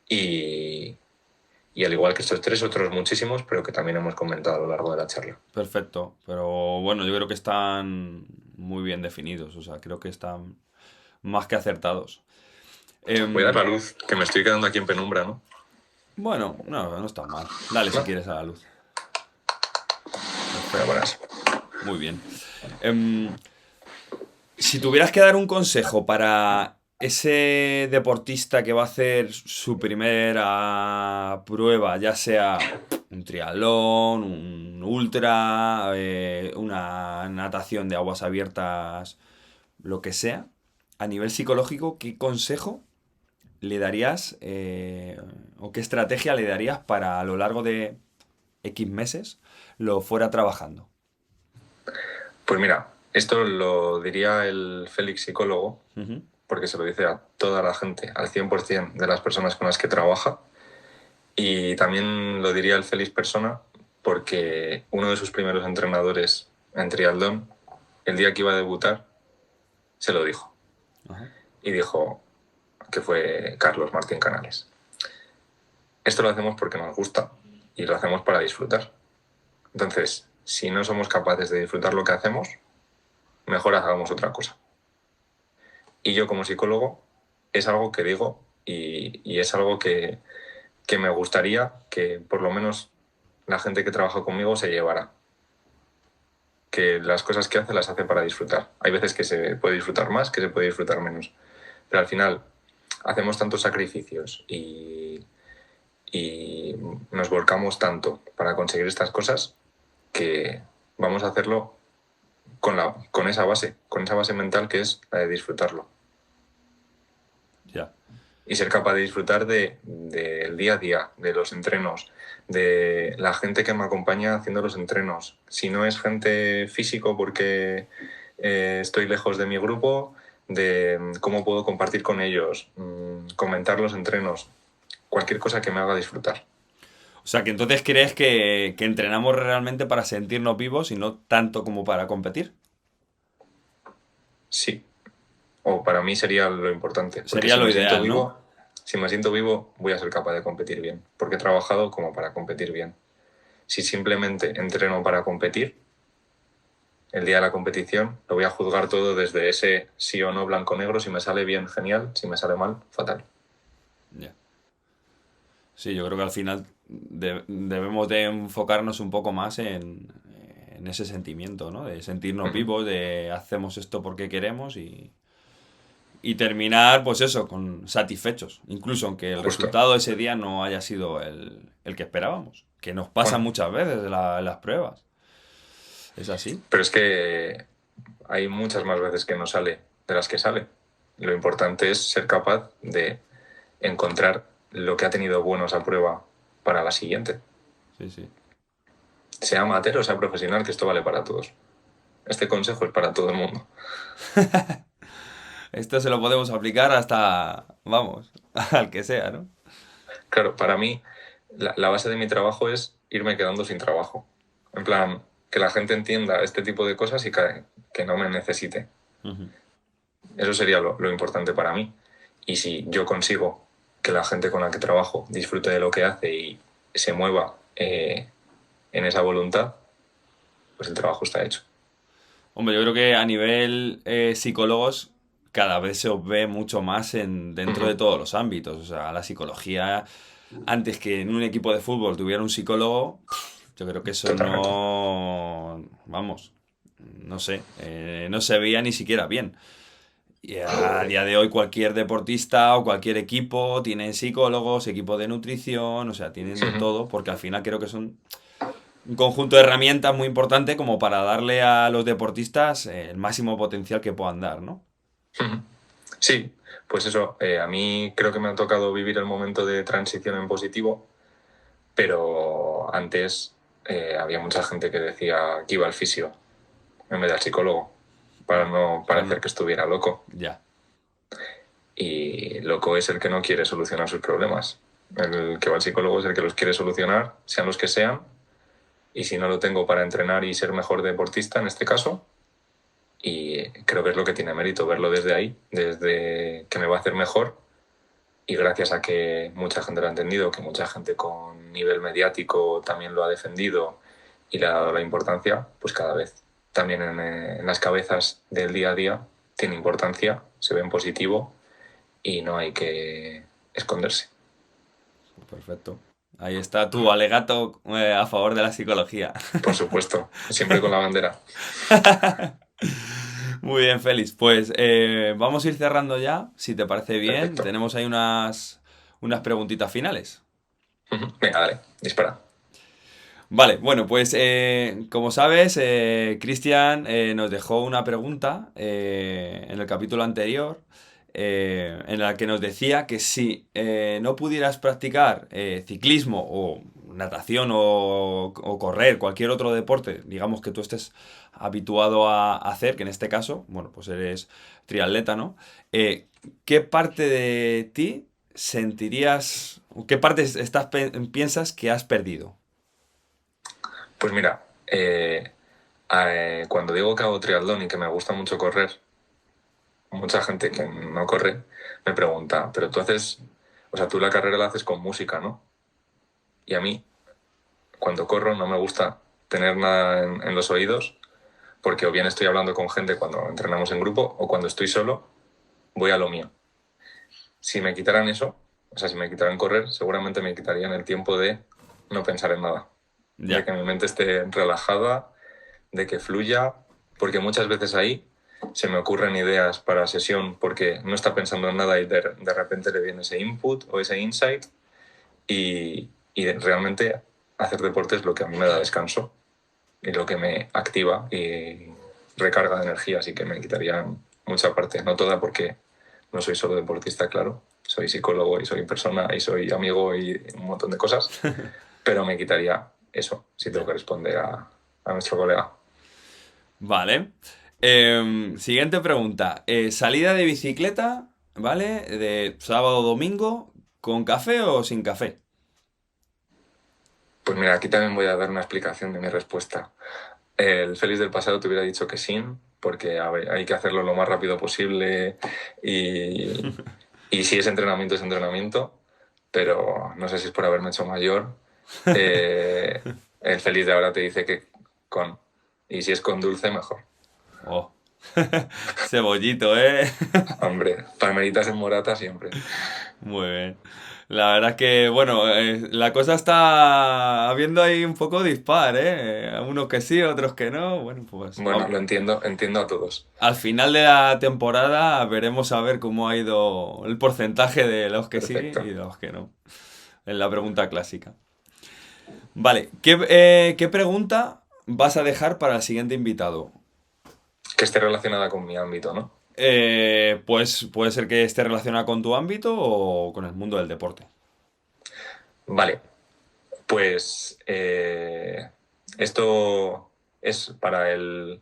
Y, y al igual que estos tres, otros muchísimos, pero que también hemos comentado a lo largo de la charla. Perfecto. Pero bueno, yo creo que están muy bien definidos. O sea, creo que están más que acertados. Voy a dar Em, la luz, que me estoy quedando aquí en penumbra, ¿no? bueno, no está mal. Dale si ¿No? quieres a la luz. Voy a poner Perfecto. así. Muy bien. Em, si tuvieras que dar un consejo para ese deportista que va a hacer su primera prueba, ya sea un triatlón, un ultra, una natación de aguas abiertas, lo que sea, a nivel psicológico, ¿qué consejo le darías o qué estrategia le darías para a lo largo de X meses lo fuera trabajando? Pues mira, esto lo diría el Félix psicólogo, Ujú. porque se lo dice a toda la gente, al 100% de las personas con las que trabaja. Y también lo diría el Félix persona, porque uno de sus primeros entrenadores en triatlón, el día que iba a debutar, se lo dijo. Ajá. Y dijo que fue Carlos Martín Canales. Esto lo hacemos porque nos gusta y lo hacemos para disfrutar. Entonces, si no somos capaces de disfrutar lo que hacemos, mejor hagamos otra cosa. Y yo como psicólogo es algo que digo y es algo que me gustaría que por lo menos la gente que trabaja conmigo se llevara. que las cosas que hace las hace para disfrutar. Hay veces que se puede disfrutar más, que se puede disfrutar menos. Pero al final hacemos tantos sacrificios y nos volcamos tanto para conseguir estas cosas que vamos a hacerlo con esa base mental que es la de disfrutarlo. Ya. Y ser capaz de disfrutar del día a día, de los entrenos, de la gente que me acompaña haciendo los entrenos. Si no es gente físico porque estoy lejos de mi grupo, de cómo puedo compartir con ellos, comentar los entrenos, cualquier cosa que me haga disfrutar. O sea, que entonces crees que entrenamos realmente para sentirnos vivos y no tanto como para competir. Sí, o para mí sería lo importante, porque Sería si lo me siento ideal, ¿no? vivo, si me siento vivo, voy a ser capaz de competir bien, porque he trabajado como para competir bien. Si simplemente entreno para competir, el día de la competición lo voy a juzgar todo desde ese sí o no blanco-negro, si me sale bien, genial, si me sale mal, fatal. Ya. Sí, yo creo que al final debemos de enfocarnos un poco más en ese sentimiento, ¿no? De sentirnos Ujú. vivos, de hacemos esto porque queremos y terminar, pues eso, con satisfechos. Incluso aunque el Justo. resultado de ese día no haya sido el que esperábamos. Que nos pasa Bueno, muchas veces en las pruebas. ¿Es así? pero es que hay muchas más veces que no sale de las que sale. Lo importante es ser capaz de encontrar lo que ha tenido bueno esa prueba para la siguiente. Sí, sí. Sea amateur o sea profesional, que esto vale para todos. Este consejo es para todo el mundo. Esto se lo podemos aplicar hasta, vamos, al que sea, ¿no? Claro, para mí la base de mi trabajo es irme quedando sin trabajo. En plan, que la gente entienda este tipo de cosas y que no me necesite. Ujú. Eso sería lo importante para mí. Y si yo consigo que la gente con la que trabajo disfrute de lo que hace y se mueva en esa voluntad, pues el trabajo está hecho. Hombre, yo creo que a nivel psicólogos cada vez se os ve mucho más dentro de Ujú. todos los ámbitos. O sea, la psicología, antes que en un equipo de fútbol tuviera un psicólogo, yo creo que eso Totalmente. no, vamos, no sé, no se veía ni siquiera bien. Y a día de hoy cualquier deportista o cualquier equipo tienen psicólogos, equipo de nutrición, o sea, tienen de Ujú. todo, porque al final creo que son un conjunto de herramientas muy importante como para darle a los deportistas el máximo potencial que puedan dar, ¿no? Ujú. Sí, pues eso, a mí creo que me ha tocado vivir el momento de transición en positivo, pero antes había mucha gente que decía que iba al fisio en vez del psicólogo, para no Para parecer no- que estuviera loco. Ya. Y loco es el que no quiere solucionar sus problemas. El que va al psicólogo es el que los quiere solucionar, sean los que sean, y si no lo tengo para entrenar y ser mejor deportista en este caso, y creo que es lo que tiene mérito verlo desde ahí, desde que me va a hacer mejor, y gracias a que mucha gente lo ha entendido, que mucha gente con nivel mediático también lo ha defendido y le ha dado la importancia, pues cada vez también en las cabezas del día a día tiene importancia, se ve en positivo y no hay que esconderse. Perfecto. Ahí está tu alegato a favor de la psicología. Por supuesto, siempre con la bandera. Muy bien, Félix. Pues vamos a ir cerrando ya, si te parece bien. Perfecto. Tenemos ahí unas preguntitas finales. Venga, dale, dispara. Vale, bueno, pues como sabes, Cristian nos dejó una pregunta en el capítulo anterior en la que nos decía que si no pudieras practicar ciclismo o natación o correr, cualquier otro deporte, digamos que tú estés habituado a hacer, que en este caso, bueno, pues eres triatleta, ¿no? ¿Qué parte de ti sentirías, o qué parte piensas que has perdido? Pues mira, cuando digo que hago triatlón y que me gusta mucho correr, mucha gente que no corre me pregunta, pero tú haces, o sea, tú la carrera la haces con música, ¿no? Y a mí, cuando corro, no me gusta tener nada en los oídos, porque o bien estoy hablando con gente cuando entrenamos en grupo, o cuando estoy solo, voy a lo mío. Si me quitaran eso, o sea, si me quitaran correr, seguramente me quitarían el tiempo de no pensar en nada, de Ya. que mi mente esté relajada, de que fluya, porque muchas veces ahí se me ocurren ideas para sesión porque no está pensando en nada y de repente le viene ese input o ese insight y realmente hacer deporte es lo que a mí me da descanso y lo que me activa y recarga de energía, así que me quitaría mucha parte, no toda porque no soy solo deportista, claro, soy psicólogo y soy persona y soy amigo y un montón de cosas, pero me quitaría eso, si tengo que responder a nuestro colega. Vale. Siguiente pregunta. ¿Salida de bicicleta, ¿vale? De sábado o domingo, ¿con café o sin café? Pues mira, aquí también voy a dar una explicación de mi respuesta. El Félix del pasado te hubiera dicho que sí, porque a ver, hay que hacerlo lo más rápido posible y si es entrenamiento, pero no sé si es por haberme hecho mayor. El Félix de ahora te dice que con, y si es con dulce, mejor. Oh. Cebollito, ¿eh? Hombre, palmeritas en morata siempre. Muy bien. La verdad es que, bueno, la cosa está habiendo ahí un poco dispar, ¿eh? Unos que sí, otros que no. Bueno, pues Bueno, lo entiendo a todos. al final de la temporada veremos a ver cómo ha ido el porcentaje de los que sí Perfecto. y de los que no. En la pregunta clásica. Vale, ¿qué pregunta vas a dejar para el siguiente invitado? Que esté relacionada con mi ámbito, ¿no? Pues puede ser que esté relacionada con tu ámbito o con el mundo del deporte. Vale, pues esto es para el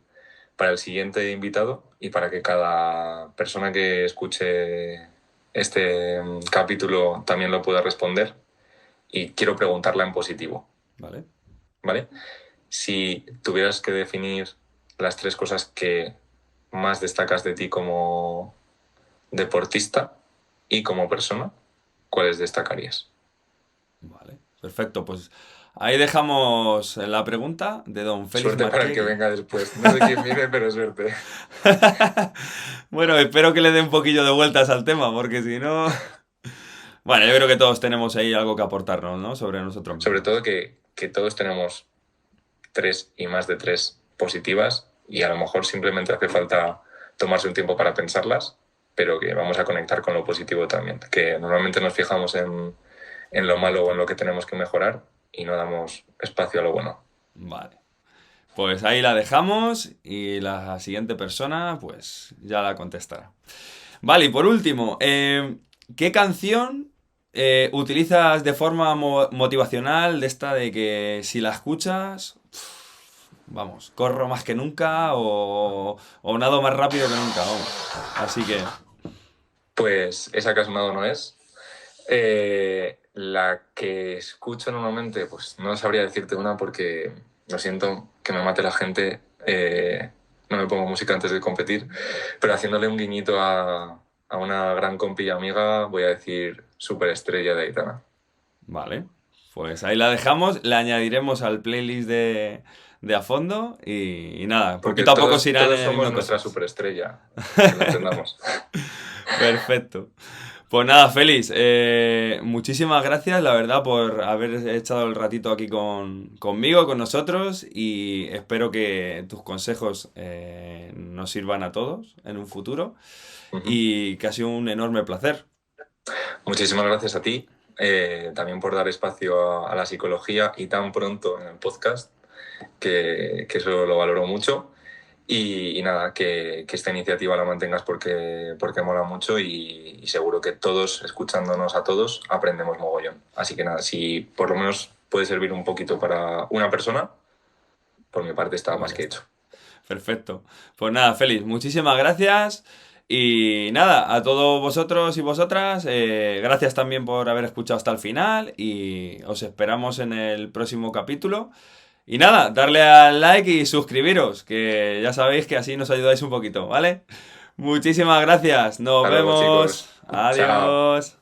siguiente invitado y para que cada persona que escuche este capítulo también lo pueda responder. Y quiero preguntarla en positivo, ¿Vale? ¿vale? Si tuvieras que definir las 3 cosas que más destacas de ti como deportista y como persona, ¿cuáles destacarías? Vale, perfecto. Pues ahí dejamos la pregunta de don Félix Suerte para el que Marchegui. venga después. No sé quién viene, pero suerte. Bueno, espero que le dé un poquillo de vueltas al tema, porque si no... Bueno, yo creo que todos tenemos ahí algo que aportarnos, ¿no? Sobre nosotros Sobre mismos. todo que todos tenemos 3 y más de 3 positivas y a lo mejor simplemente hace falta tomarse un tiempo para pensarlas, pero que vamos a conectar con lo positivo también, que normalmente nos fijamos en lo malo o en lo que tenemos que mejorar y no damos espacio a lo bueno. Vale. Pues ahí la dejamos y la siguiente persona, pues ya la contestará. Vale, y por último, ¿qué canción utilizas de forma motivacional de esta de que si la escuchas, vamos, corro más que nunca o nado más rápido que nunca, vamos. Así que, Pues esa que has sonado no es. La que escucho normalmente, pues no sabría decirte una porque lo siento que me mate la gente. No me pongo música antes de competir, pero haciéndole un guiñito a una gran compi y amiga, voy a decir Superestrella de Aitana. vale, pues ahí la dejamos, la añadiremos al playlist de a fondo y nada, Porque poquito a poco se irán todos somos añadiendo nuestra cosas. superestrella, que lo entendamos. Perfecto. Pues nada, Félix, muchísimas gracias, la verdad, por haber echado el ratito aquí conmigo, con nosotros, y espero que tus consejos nos sirvan a todos en un futuro, y que ha sido un enorme placer. Muchísimas gracias a ti, también por dar espacio a la psicología y tan pronto en el podcast, que eso lo valoro mucho. Y nada, que esta iniciativa la mantengas porque mola mucho y seguro que todos, escuchándonos a todos, aprendemos mogollón. Así que nada, si por lo menos puede servir un poquito para una persona, por mi parte está Pues más ya que está. hecho. Perfecto. Pues nada, Félix, muchísimas gracias. Y nada, a todos vosotros y vosotras, gracias también por haber escuchado hasta el final y os esperamos en el próximo capítulo. Y nada, darle al like y suscribiros, que ya sabéis que así nos ayudáis un poquito, ¿vale? Muchísimas gracias, nos Hasta luego, vemos, chicos. Chao. adiós.